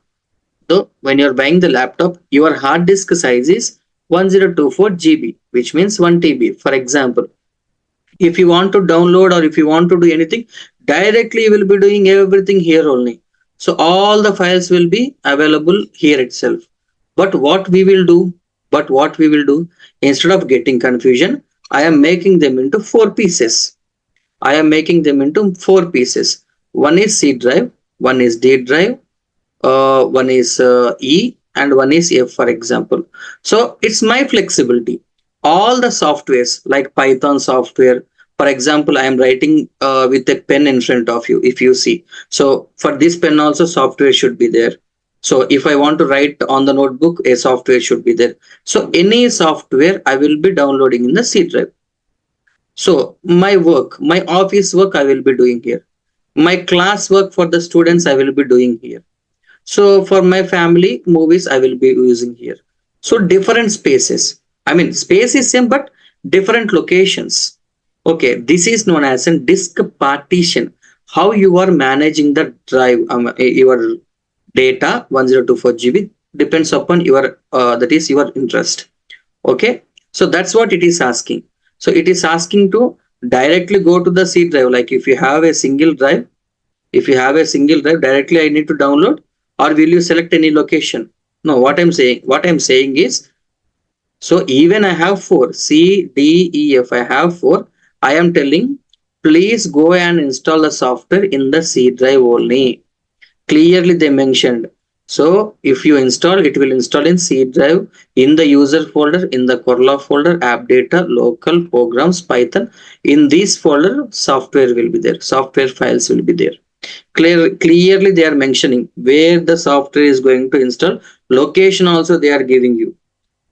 your hard disk size is 1024 GB, which means 1 TB. For example, if you want to download or if you want to do anything, directly you will be doing everything here only. So all the files will be available here itself. But what we will do, instead of getting confusion, I am making them into four pieces. One is C drive, one is D drive, one is E, and one is F, for example. So it's my flexibility. All the softwares like Python software, for example, I am writing with a pen in front of you, if you see. So for this pen also software should be there. So if I want to write on the notebook, a software should be there. So any software I will be downloading in the C drive. So my work, my office work I will be doing here. My class work for the students I will be doing here. So for my family movies I will be using here. So different spaces. I mean, space is same but different locations. Okay, this is known as a disk partition. How you are managing the drive, your data 1024 GB depends upon your that is your interest. Okay, so that's what it is asking. So it is asking to directly go to the C drive. Like if you have a single drive, directly I need to download, or will you select any location? No, what I'm saying is, so even I have four, C, D, E, F, I have four. I am telling, please go and install the software in the C drive only. Clearly they mentioned. So if you install, it will install in C drive, in the user folder, in the Corla folder, app data, local programs, Python. In this folder, software will be there. Software files will be there. Clearly they are mentioning where the software is going to install. Location also they are giving you.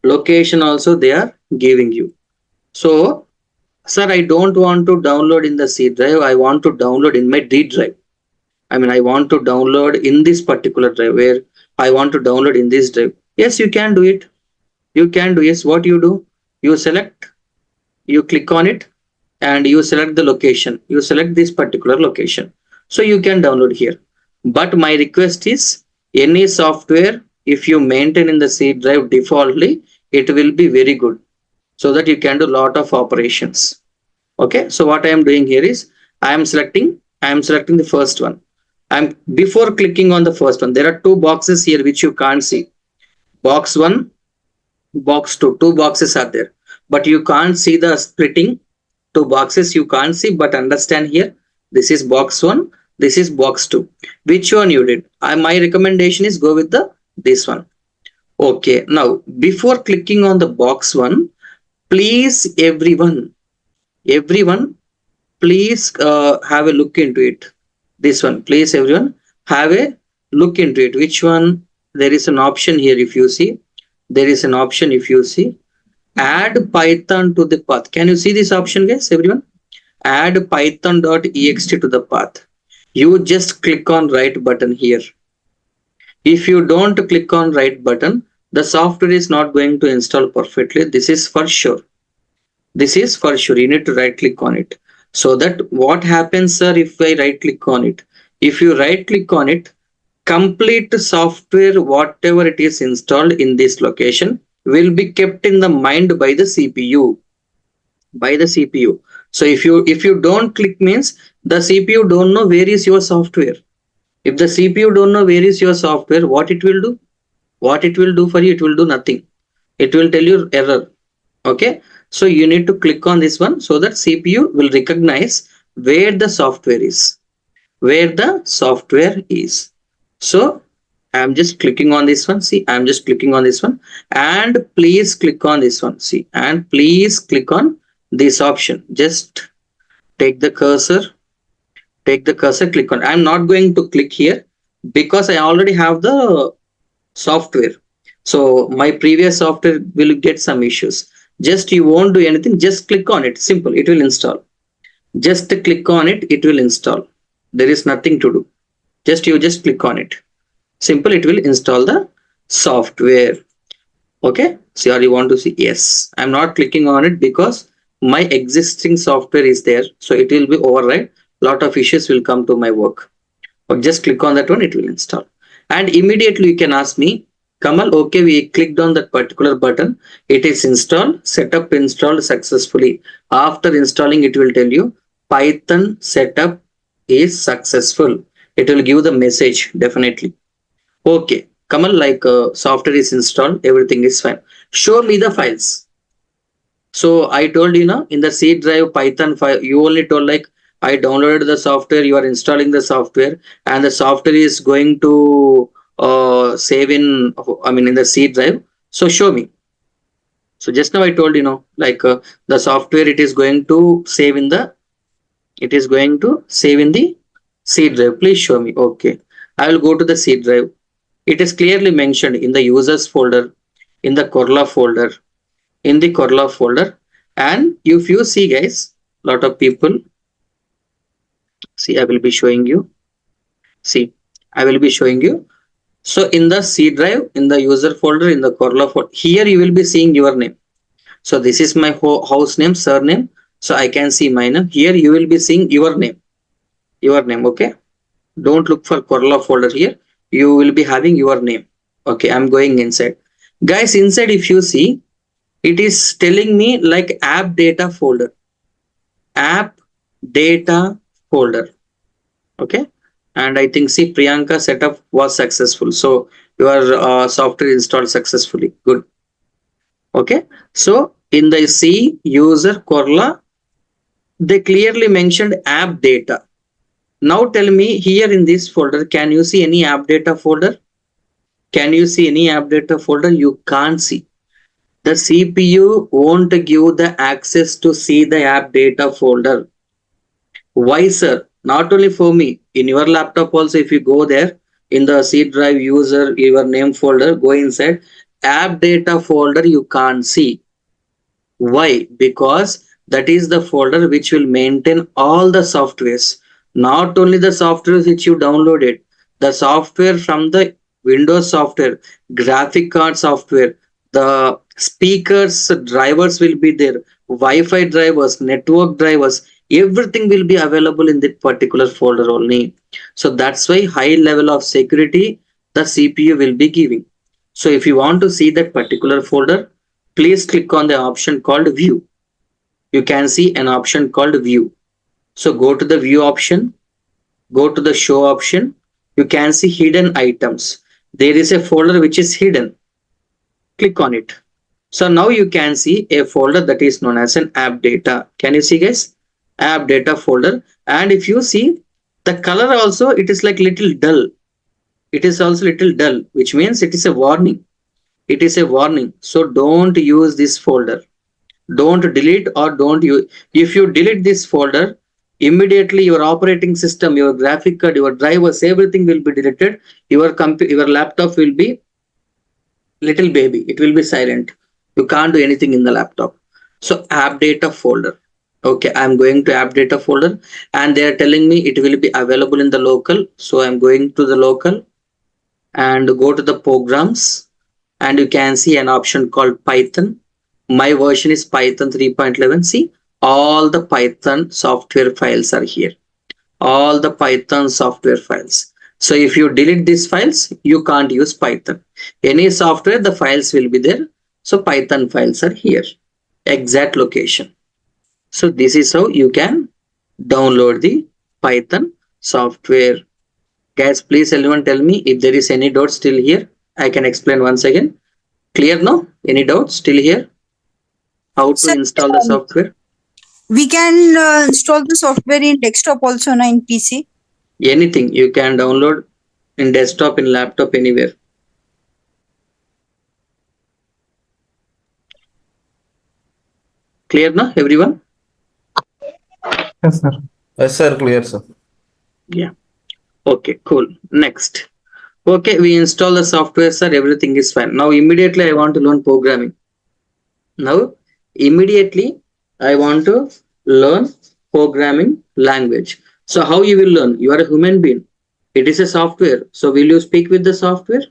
Location also they are giving you. So, sir, I don't want to download in the C drive. I want to download in my D drive. I mean, I want to download in this particular drive where I want to download in this drive. Yes, you can do it. You can do. Yes, what you do? You select, you click on it, and you select the location. You select this particular location. So you can download here. But my request is, any software, if you maintain in the C drive defaultly, it will be very good so that you can do lot of operations. Okay, so what I am doing here is I am selecting the first one. I'm before clicking on the first one, there are two boxes here which you can't see. Box 1, box 2, two boxes are there, but you can't see the splitting. Two boxes you can't see, but understand here, this is box 1, this is box 2. Which one you did? My recommendation is go with the this one. Okay, now before clicking on the box 1, please everyone please have a look into it. This one, please everyone have a look into it. Which one? There is an option here. If you see, there is an option. If you see, add Python to the path. Can you see this option, guys? Everyone, add python.ext to the path. You just click on right button here. If you don't click on right button, the software is not going to install perfectly. This is for sure. This is for sure. You need to right click on it. So that what happens, sir, if I right click on it? If you right click on it, complete software, whatever it is installed in this location, will be kept in the mind by the CPU. By the CPU. So if you don't click means the CPU don't know where is your software. If the CPU don't know where is your software, what it will do? What it will do for you? It will do nothing. It will tell you error. Okay, so you need to click on this one so that CPU will recognize where the software is. Where the software is. So I'm just clicking on this one. See, I'm just clicking on this one, and please click on this one. See, and please click on this option. Just take the cursor, click on. I'm not going to click here because I already have the software. So my previous software will get some issues. Just you won't do anything. Just click on it. Simple. It will install. Just click on it. It will install. There is nothing to do. Just click on it. Simple. It will install the software. Okay. So you want to see? Yes. I'm not clicking on it because my existing software is there. So it will be override. Lot of issues will come to my work. Or just click on that one. It will install. And immediately you can ask me, Kamal, okay, we clicked on that particular button. It is installed, setup installed successfully. After installing, it will tell you Python setup is successful. It will give the message definitely. Okay, Kamal, like software is installed, everything is fine. Show me the files. So I told you now in the C drive Python file, you only told like I downloaded the software, you are installing the software, and the software is going to save in, I mean, in the C drive. So show me. So just now I told you know, like the software it is going to save in the, C drive. Please show me. Okay, I will go to the C drive. It is clearly mentioned in the users folder, in the Corla folder, and if you see guys, lot of people, see, I will be showing you. See, I will be showing you So in the C drive, in the user folder, in the Corla folder, here you will be seeing your name. So this is my house name, surname. So I can see my name. Here you will be seeing your name. Your name, okay? Don't look for Corla folder here. You will be having your name. Okay, I'm going inside. Guys, inside if you see, it is telling me like app data folder. App data folder. Okay. And I think see Priyanka setup was successful. So your software installed successfully. Good. Okay. So in the C user Corla, they clearly mentioned app data. Now tell me here in this folder, can you see any app data folder? Can you see any app data folder? You can't see. The CPU won't give the access to see the app data folder. Why, sir? Not only for me, in your laptop also, if you go there in the C drive user, your name folder, go inside app data folder, you can't see. Why? Because that is the folder which will maintain all the softwares, not only the softwares which you downloaded, the software from the Windows software, graphic card software, the speakers, drivers will be there, Wi-Fi drivers, network drivers, everything will be available in that particular folder only. So that's why high level of security the CPU will be giving. So if you want to see that particular folder, please click on the option called view. You can see an option called view. So go to the view option, go to the show option. You can see hidden items. There is a folder which is hidden. Click on it. So now you can see a folder that is known as an app data. Can you see guys? App data folder. And if you see the color also, it is like little dull. It is also little dull, which means it is a warning. It is a warning. So don't use this folder. Don't delete or don't use. If you delete this folder, immediately your operating system, your graphic card, your drivers, everything will be deleted. Your laptop will be little baby. It will be silent. You can't do anything in the laptop. So app data folder. Okay, I'm going to app data folder and they are telling me it will be available in the local. So I'm going to the local and go to the programs and you can see an option called Python. My version is Python 3.11. See, all the Python software files are here. All the Python software files. So if you delete these files, you can't use Python. Any software, the files will be there. So Python files are here. Exact location. So this is how you can download the Python software. Guys, please everyone tell me if there is any doubt still here. I can explain once again. Clear now? Any doubts still here? How to Sir, install the software? we can install the software in desktop also na in PC. Anything you can download in desktop, in laptop, anywhere. Clear now, everyone? Yes, sir. Yes, sir. Clear, sir. Yeah. Okay, cool. Next. Okay, we install the software, sir. Everything is fine. Now, immediately, I want to learn programming. Now, immediately, I want to learn programming language. So, how you will learn? You are a human being. It is a software. So, will you speak with the software?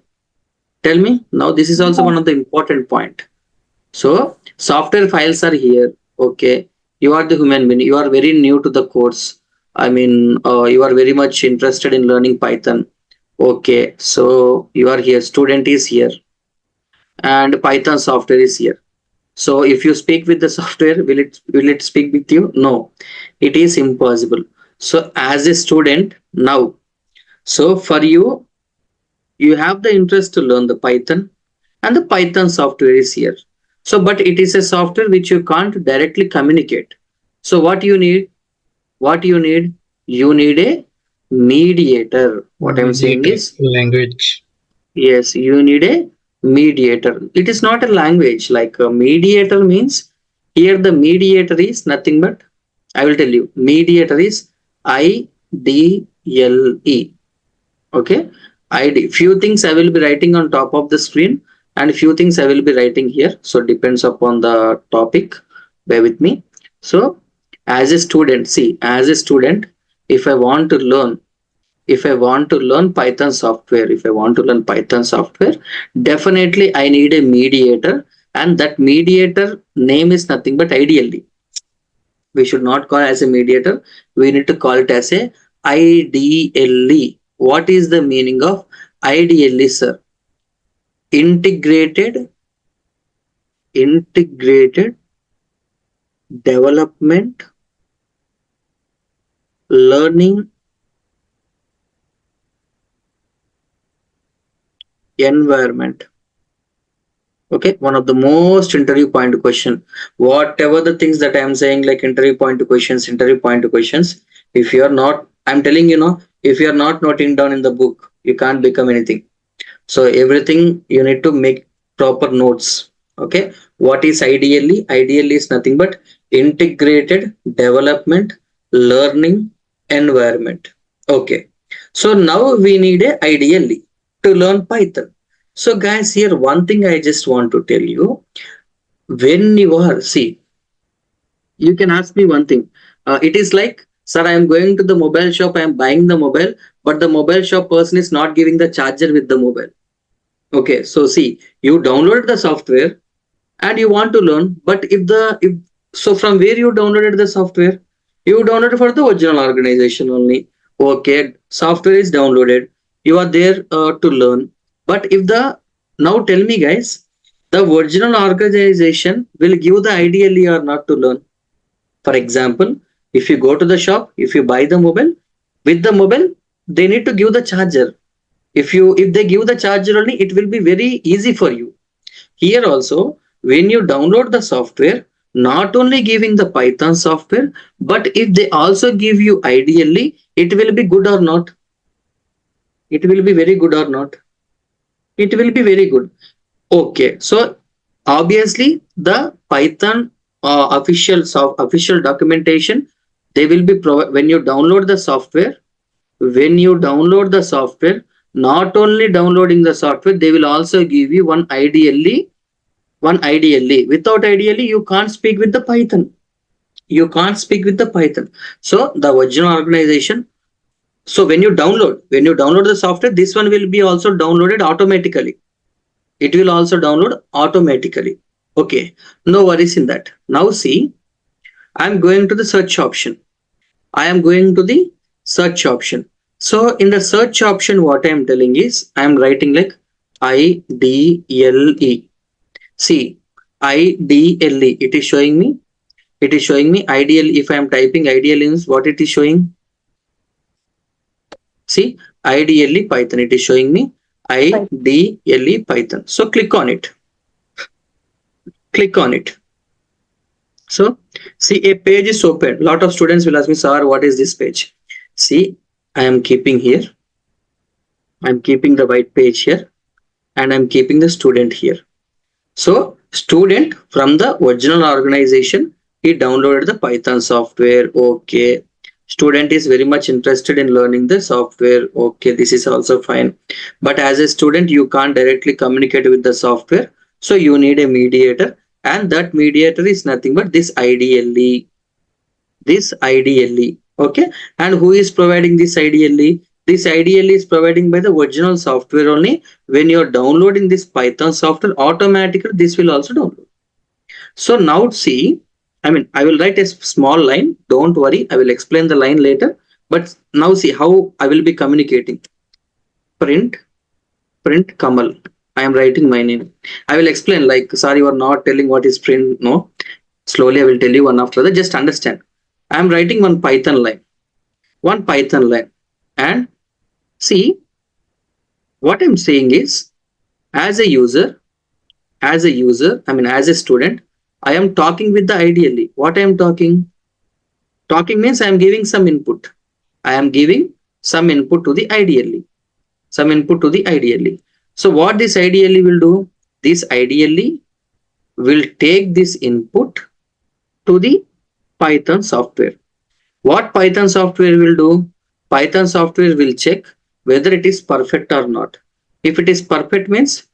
Tell me. Now, this is also one of the important point. So, software files are here. Okay, you are the human being. You are very new to the course. I mean, you are very much interested in learning Python. Okay, so you are here. Student is here, and Python software is here. So if you speak with the software, will it speak with you? No, it is impossible. So as a student now, so for you, you have the interest to learn the Python, and the Python software is here. So, but it is a software which you can't directly communicate. So what you need? What you need? You need a mediator. What I'm saying Mediator is, language. yes, you need a mediator. It is not a language. Like a mediator means here the mediator is nothing but, I will tell you, mediator is IDLE. Okay, ID. Few things I will be writing on top of the screen and few things I will be writing here. So depends upon the topic. Bear with me. So as a student, see, as a student, if I want to learn if I want to learn Python software, definitely I need a mediator, and that mediator name is nothing but ideally. We should not call as a mediator. We need to call it as a IDLE. What is the meaning of IDLE, sir? Integrated development learning environment. Okay, one of the most interview point question. Whatever the things that I am saying, like interview point questions, if you are not, I'm telling you, know, if you are not noting down in the book, you can't become anything. So everything you need to make proper notes. Okay, what is ideally? Ideally is nothing but integrated development learning environment. Okay, so now we need a ideally to learn Python. So guys, here one thing I just want to tell you. When you are, see, you can ask me one thing. It is like, sir, I am going to the mobile shop, I am buying the mobile, but the mobile shop person is not giving the charger with the mobile. Okay, so see, you download the software and you want to learn, but if so, from where you downloaded the software? You downloaded for the original organization only. Okay, software is downloaded. You are there to learn. But if the now tell me, guys, the original organization will give the ideally or not to learn. For example, if you go to the shop, if you buy the mobile, with the mobile, they need to give the charger. If they give the charger only, it will be very easy for you. Here also, when you download the software, not only giving the Python software, but if they also give you ideally, it will be good or not? It will be very good or not? It will be very good. Okay, so obviously the Python official documentation, they will be when you download the software. When you download the software, not only downloading the software, they will also give you one ideally. Without ideally, you can't speak with the Python. So the original organization. So when you download the software, this one will be also downloaded automatically. It will also download automatically. Okay, no worries in that. Now see, I'm going to the search option. So in the search option, what I am telling is I am writing like IDLE. See, IDLE. It is showing me. Ideal. If I am typing ideal is what it is showing. See, ideally Python. It is showing me IDLE Python. So click on it. So see, a page is open. A lot of students will ask me, sir, what is this page? See, I am keeping here. I'm keeping the white page here, and I'm keeping the student here. So student from the original organization, he downloaded the Python software. Okay. Student is very much interested in learning the software. Okay, this is also fine. But as a student, you can't directly communicate with the software. So you need a mediator, and that mediator is nothing but this ideally. Okay. And who is providing this ideally? This ideally is providing by the original software only. When you're downloading this Python software, automatically this will also download. So now see, I mean, I will write a small line. Don't worry, I will explain the line later. But now see how I will be communicating. Print Kamal. I am writing my name. I will explain, like, sorry, you are not telling what is print. No, slowly I will tell you one after the. Just understand. I am writing one Python line. And see, what I'm saying is, as a user, as a student, I am talking with the ideally. What I am talking? Talking means I am giving some input. To the ideally. So what this ideally will do? This ideally will take this input to the Python software. What Python software will do? Python software will check whether it is perfect or not. If it is perfect means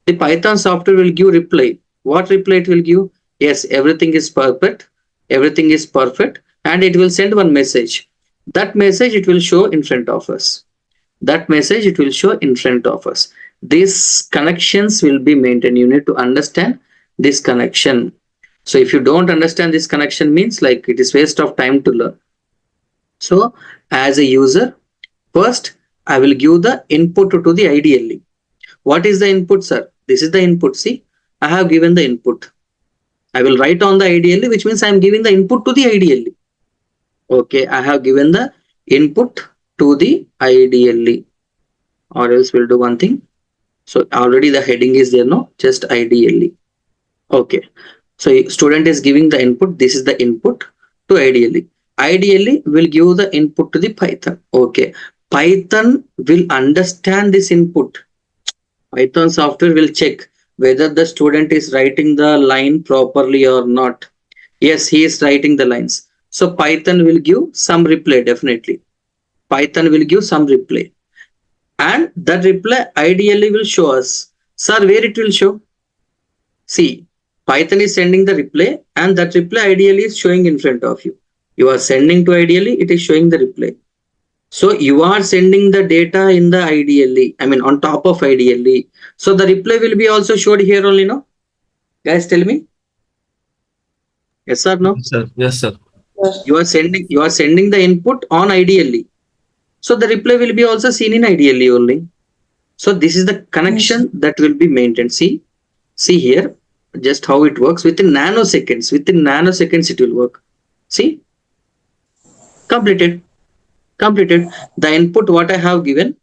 the Python software will give reply. What reply it will give? Yes, everything is perfect. And it will send one message. That message it will show in front of us. that message it will show in front of us. These connections will be maintained. You need to understand this connection. So if you don't understand this connection means like it is waste of time to learn. So as a user, first I will give the input to the IDLE. What is the input, sir? This is the input. See, I have given the input. I will write on the IDLE, which means I am giving the input to the IDLE. Okay, I have given the input to the IDLE. Or else we'll do one thing. So already the heading is there, no? Just IDLE. Okay. So student is giving the input. This is the input to IDLE. IDLE will give the input to the Python. Okay. Python will understand this input. Python software will check whether the student is writing the line properly or not. Yes, he is writing the lines. So Python will give some reply definitely. Python will give some reply. And that reply ideally will show us. Sir, where it will show? See, Python is sending the reply and that reply ideally is showing in front of you. You are sending to ideally, it is showing the reply. So you are sending the data in the IDLE, I mean on top of IDLE. So the reply will be also showed here only, no? Guys, tell me. Yes or no? Yes, sir. Yes, sir. You are sending the input on IDLE. So the reply will be also seen in IDLE only. So this is the connection that will be maintained. See here, just how it works within nanoseconds. Within nanoseconds it will work. See, completed. The input what I have given.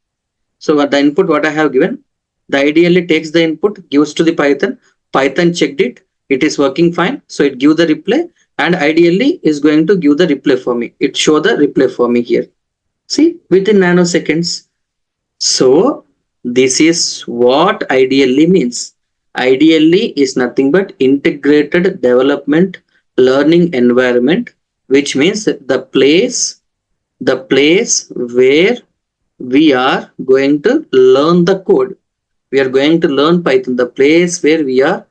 So the input what I have given, the IDLE takes the input, gives to the Python. Python checked it. It is working fine. So it gives the reply and IDLE is going to give the reply for me. It show the reply for me here. See, within nanoseconds. So this is what IDLE means. IDLE is nothing but integrated development learning environment, which means the place where we are going to learn the code. We are going to learn Python. The place where we are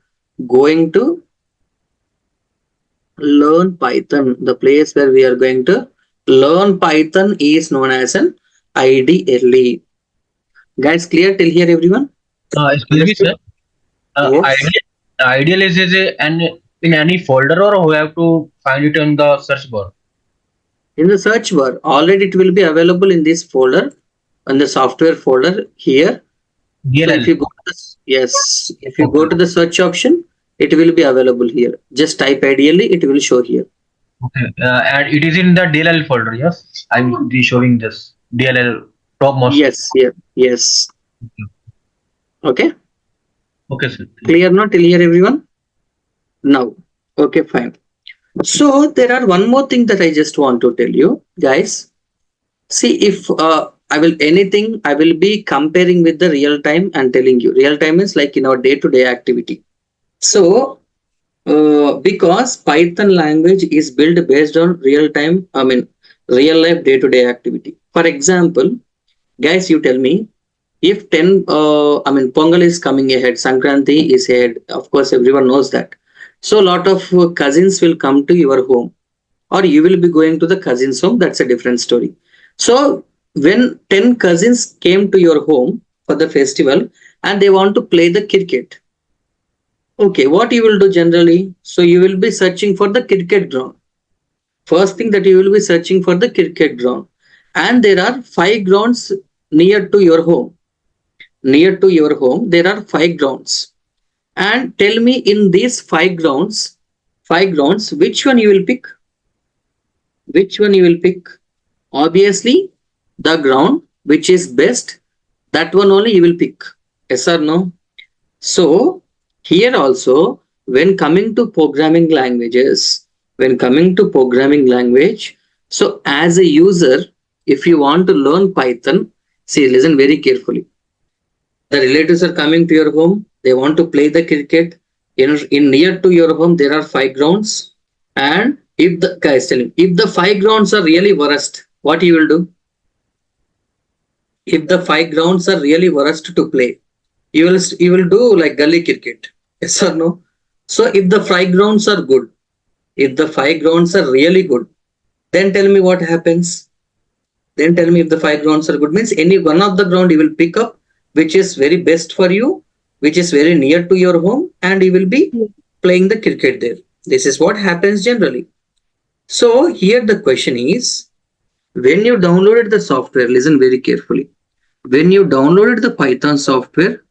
going to learn Python. The place where we are going to learn Python is known as an IDLE. Guys, clear till here, everyone? Excuse me, sir. Yes. Ideal is in any folder or we have to find it in the search bar? In the search bar, already it will be available in this folder, in the software folder here. So DLL. if you go to this, yes, if you go Okay. to the search option, it will be available here. Just type IDLE, it will show here. Okay. And it is in the DLL folder, yes? I'm showing this DLL topmost. Yes, yeah, yes. Okay, Okay, sir. clear now till here, everyone? Now, okay, fine. So there are one more thing that I just want to tell you, guys. See, if I will be comparing with the real time and telling you. Real time is like in our day-to-day activity. So because Python language is built based on real time, I mean real life day-to-day activity. For example, guys, you tell me if Pongal is coming ahead, Sankranti is ahead. Of course, everyone knows that. So a lot of cousins will come to your home, or you will be going to the cousin's home. That's a different story. So when 10 cousins came to your home for the festival and they want to play the cricket, okay, what you will do generally? So you will be searching for the cricket ground. First thing that you will be searching for the cricket ground. And there are 5 grounds near to your home. Near to your home, there are 5 grounds. And tell me in these 5 grounds, which one you will pick? Which one you will pick? Obviously, the ground which is best, that one only you will pick. Yes or no? So here also, when coming to programming languages, so as a user, if you want to learn Python, see, listen very carefully. The relatives are coming to your home, they want to play the cricket. In near to your home, there are 5 grounds. And if the guys tell me, if the 5 grounds are really worst, what you will do? If the 5 grounds are really worst to play, you will do like gully cricket. Yes or no? So if the 5 grounds are good, if the 5 grounds are really good, then tell me what happens. Then tell me if the 5 grounds are good. Means any one of the ground you will pick up, which is very best for you, which is very near to your home, and you will be playing the cricket there. This is what happens generally. So here the question is, when you downloaded the software, listen very carefully. When you downloaded the Python software,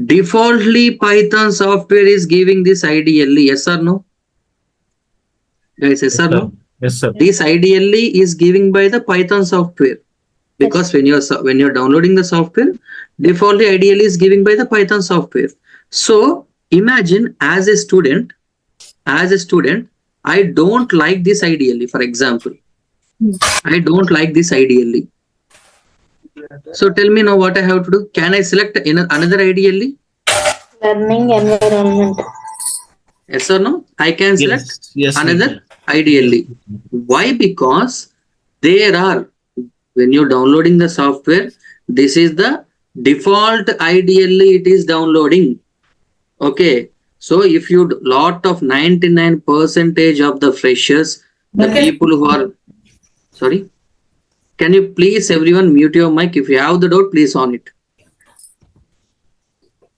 defaultly Python software is giving this IDLE, yes or no? Guys, yes or no? Yes, sir. This IDLE is giving by the Python software, because when you're downloading the software, defaultly IDLE is giving by the Python software. So imagine as a student, I don't like this IDLE, for example. I don't like this IDLE. So tell me now what I have to do. Can I select another IDLE? Learning environment. Yes or no? I can select Yes. another IDLE. Why? Because there are, when you're downloading the software, this is the default IDLE it is downloading. Okay. So if you lot of 99% of the freshers, the people who are, sorry, can you please everyone mute your mic? If you have the doubt, please on it.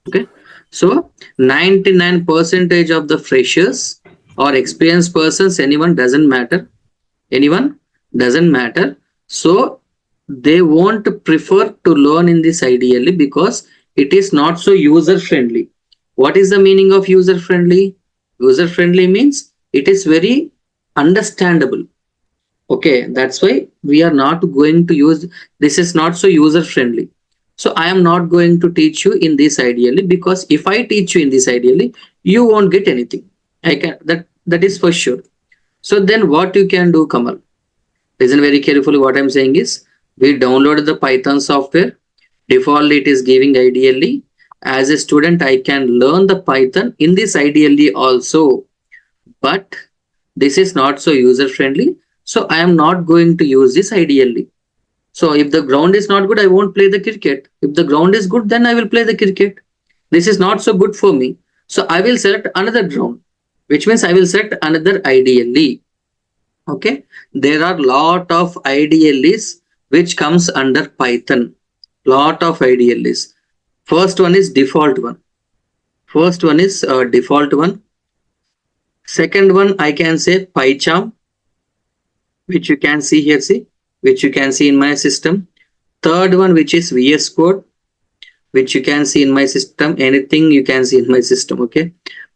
Okay. So 99% of the freshers or experienced persons, anyone doesn't matter. So they won't prefer to learn in this IDLE because it is not so user friendly. What is the meaning of user friendly? User friendly means it is very understandable. Okay, that's why we are not going to use, this is not so user friendly. So I am not going to teach you in this IDLE, because if I teach you in this IDLE, you won't get anything. That is for sure. So then what you can do, Kamal? Listen very carefully. What I'm saying is, we downloaded the Python software. Default it is giving IDLE. As a student, I can learn the Python in this IDLE also, but this is not so user friendly. So I am not going to use this IDLE. So if the ground is not good, I won't play the cricket. If the ground is good, then I will play the cricket. This is not so good for me. So I will select another ground, which means I will select another IDLE. Okay. There are lot of IDLEs which comes under Python. Lot of IDLEs. First one is default one. Default one. Second one, I can say PyCharm, which you can see here, which you can see in my system. Third one, which is VS Code, which you can see in my system. Anything you can see in my system. Okay.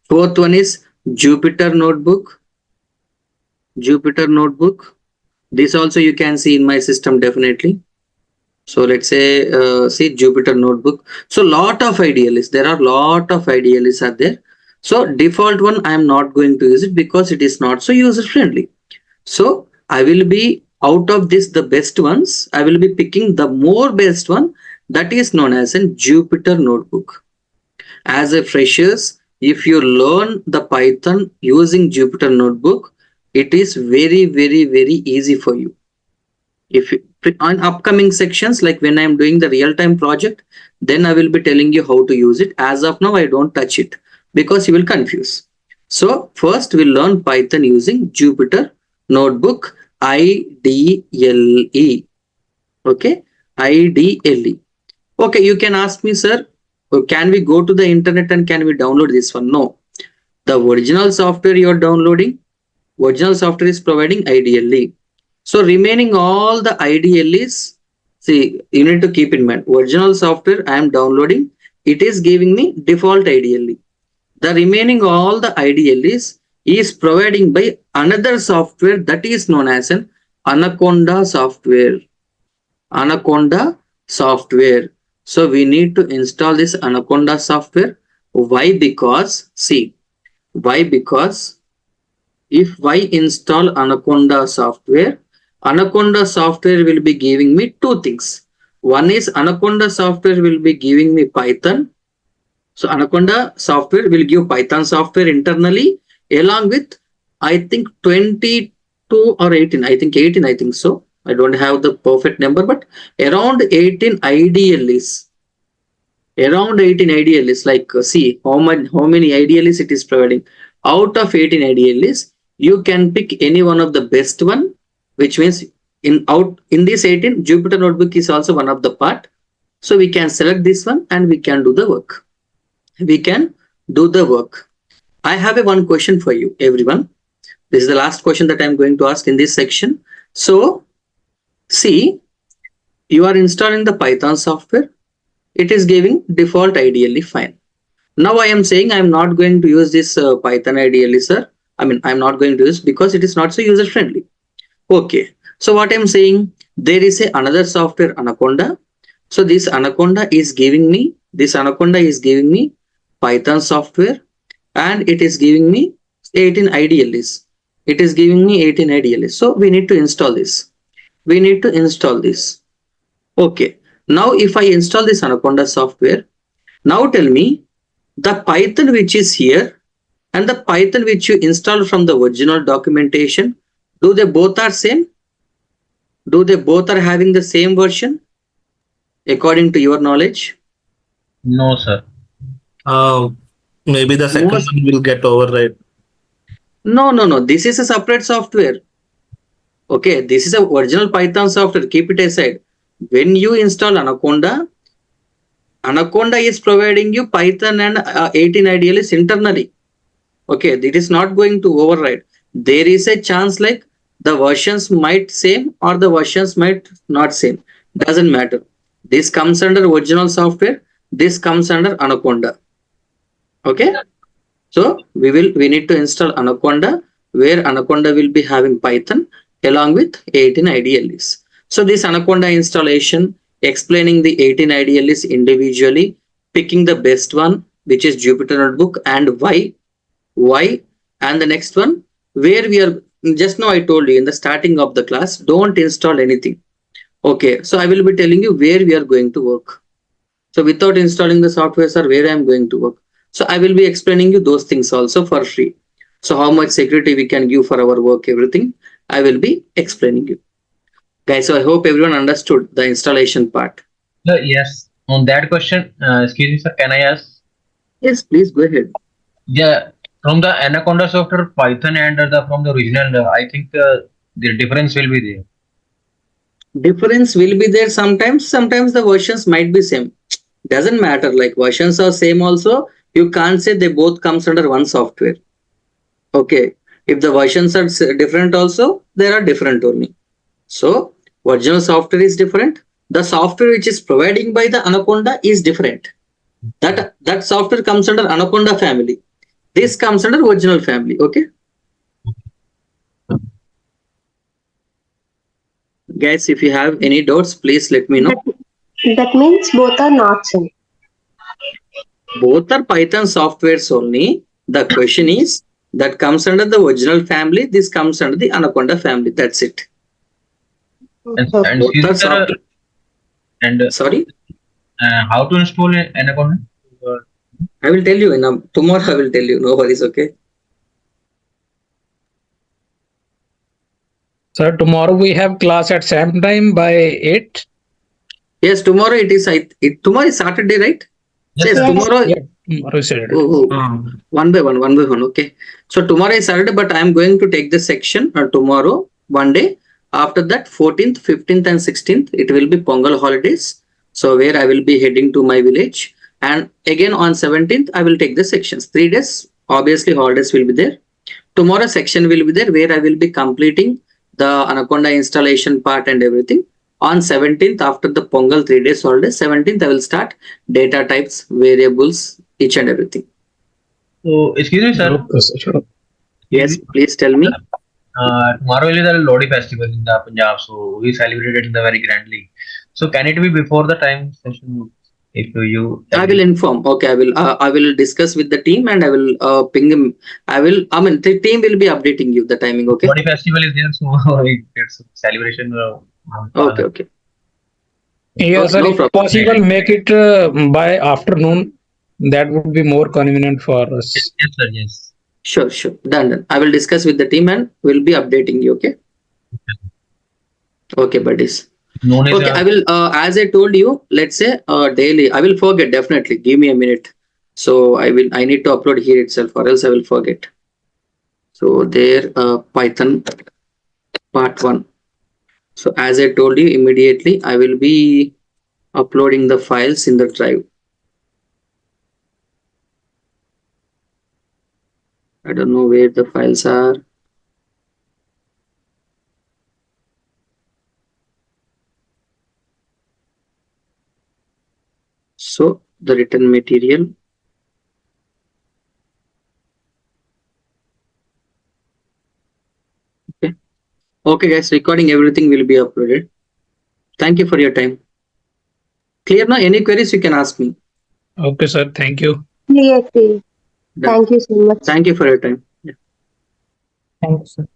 Fourth one is Jupyter Notebook. This also you can see in my system definitely. So let's say see Jupyter Notebook. So lot of IDLEs. There are lot of IDLEs are there. So default one I am not going to use it because it is not so user friendly. So I will be out of this the best ones. I will be picking the more best one, that is known as a Jupyter Notebook. As a freshers, if you learn the Python using Jupyter Notebook, it is very, very, very easy for you. If you, on upcoming sections, like when I am doing the real-time project, then I will be telling you how to use it. As of now, I don't touch it because you will confuse. So first we'll learn Python using Jupyter Notebook, IDLE. Okay, IDLE. Okay, you can ask me, sir, can we go to the internet and can we download this one? No. The original software you are downloading, original software is providing IDLE. So remaining all the IDLEs, see, you need to keep in mind, original software I am downloading, it is giving me default IDLE. The remaining all the IDLEs is providing by another software that is known as an Anaconda software. Anaconda software. So we need to install this Anaconda software. Why? Because, see, why? Because if I install Anaconda software will be giving me two things. One is Anaconda software will be giving me Python. So Anaconda software will give Python software internally along with, I think 22 or 18, I think 18, I think so. I don't have the perfect number, but around 18 IDLEs. Around 18 IDLEs, like see how many IDLEs it is providing. Out of 18 IDLEs, you can pick any one of the best one, which means in this 18, Jupyter Notebook is also one of the part. So we can select this one and we can do the work. We can do the work. I have a one question for you, everyone. This is the last question that I'm going to ask in this section. So see, you are installing the Python software. It is giving default ideally fine. Now I am saying I am not going to use this Python ideally, sir. I mean, I'm not going to use because it is not so user friendly. Okay. So what I'm saying, there is another software Anaconda. So this Anaconda is giving me Python software, and it is giving me 18 IDLEs. It is giving me 18 IDLEs. So we need to install this. Okay. Now if I install this Anaconda software, now tell me the Python which is here and the Python which you installed from the original documentation, do they both are same? Do they both are having the same version according to your knowledge? No, sir. Maybe the second Most- one will get override. No. This is a separate software. Okay, this is a original Python software. Keep it aside. When you install Anaconda is providing you Python and 18 IDLEs internally. Okay, it is not going to override. There is a chance like the versions might same or the versions might not same. Doesn't matter. This comes under original software. This comes under Anaconda. Okay. So we need to install Anaconda, where Anaconda will be having Python along with 18 IDLEs. So this Anaconda installation, explaining the 18 IDLEs individually, picking the best one, which is Jupyter Notebook, and why, and the next one, where we are, just now I told you in the starting of the class, don't install anything. Okay, so I will be telling you where we are going to work. So without installing the software, sir, where I am going to work. So I will be explaining you those things also for free. So how much security we can give for our work, everything, I will be explaining you. Guys, so I hope everyone understood the installation part. Yes. On that question, excuse me, sir, can I ask? Yes, please go ahead. Yeah, from the Anaconda software, Python and from the original, I think the difference will be there. Difference will be there sometimes the versions might be same. Doesn't matter, like versions are same also, you can't say they both comes under one software. Okay, if the versions are different also, they are different only. So original software is different, the software which is providing by the Anaconda is different. That software comes under Anaconda family, this comes under original family. Okay guys, if you have any doubts, please let me know. That means both are not same. Both are Python softwares only. The question is that comes under the original family, this comes under the Anaconda family. That's it. And Both excuse are me, sir, software. and Sorry, how to install Anaconda? I will tell you tomorrow. I will tell you. No worries. Okay. Sir, tomorrow we have class at same time by 8. Yes, tomorrow it is. Tomorrow is Saturday, right? Yes, Yes. tomorrow. Yeah, tomorrow is Saturday. One by one. Okay. So tomorrow is Saturday, but I am going to take the section tomorrow, one day. After that, 14th, 15th, and 16th, it will be Pongal holidays. So where I will be heading to my village, and again on 17th, I will take the sections. 3 days, obviously holidays will be there. Tomorrow section will be there, where I will be completing the Anaconda installation part and everything. On 17th, after the Pongal 3 days holidays, 17th, I will start data types, variables, each and everything. So, excuse me, sir. Okay, sir. Yes, please tell me. Tomorrow is the Lodi festival in the Punjab, so we celebrate it in the very grandly. So, can it be before the time session? If you, I will inform. Okay, I will discuss with the team and I will ping him. The team will be updating you the timing. Okay. Lodi festival is there, so it's celebration. Okay. Yeah, sir, no if problem. possible, make it by afternoon. That would be more convenient for us. Yes, sir. Yes. Sure. Done. I will discuss with the team and will be updating you. Okay. Okay, buddies. Okay, I will, as I told you, let's say daily, I will forget, definitely. Give me a minute. So I need to upload here itself or else I will forget. So there, Python part 1. So as I told you, immediately I will be uploading the files in the drive. I don't know where the files are. So the written material. Okay. Okay, guys, recording everything will be uploaded. Thank you for your time. Clear now? Any queries you can ask me. Okay, sir. Thank you. Clear, clear. Done. Thank you so much. Thank you for your time. Thank you, sir.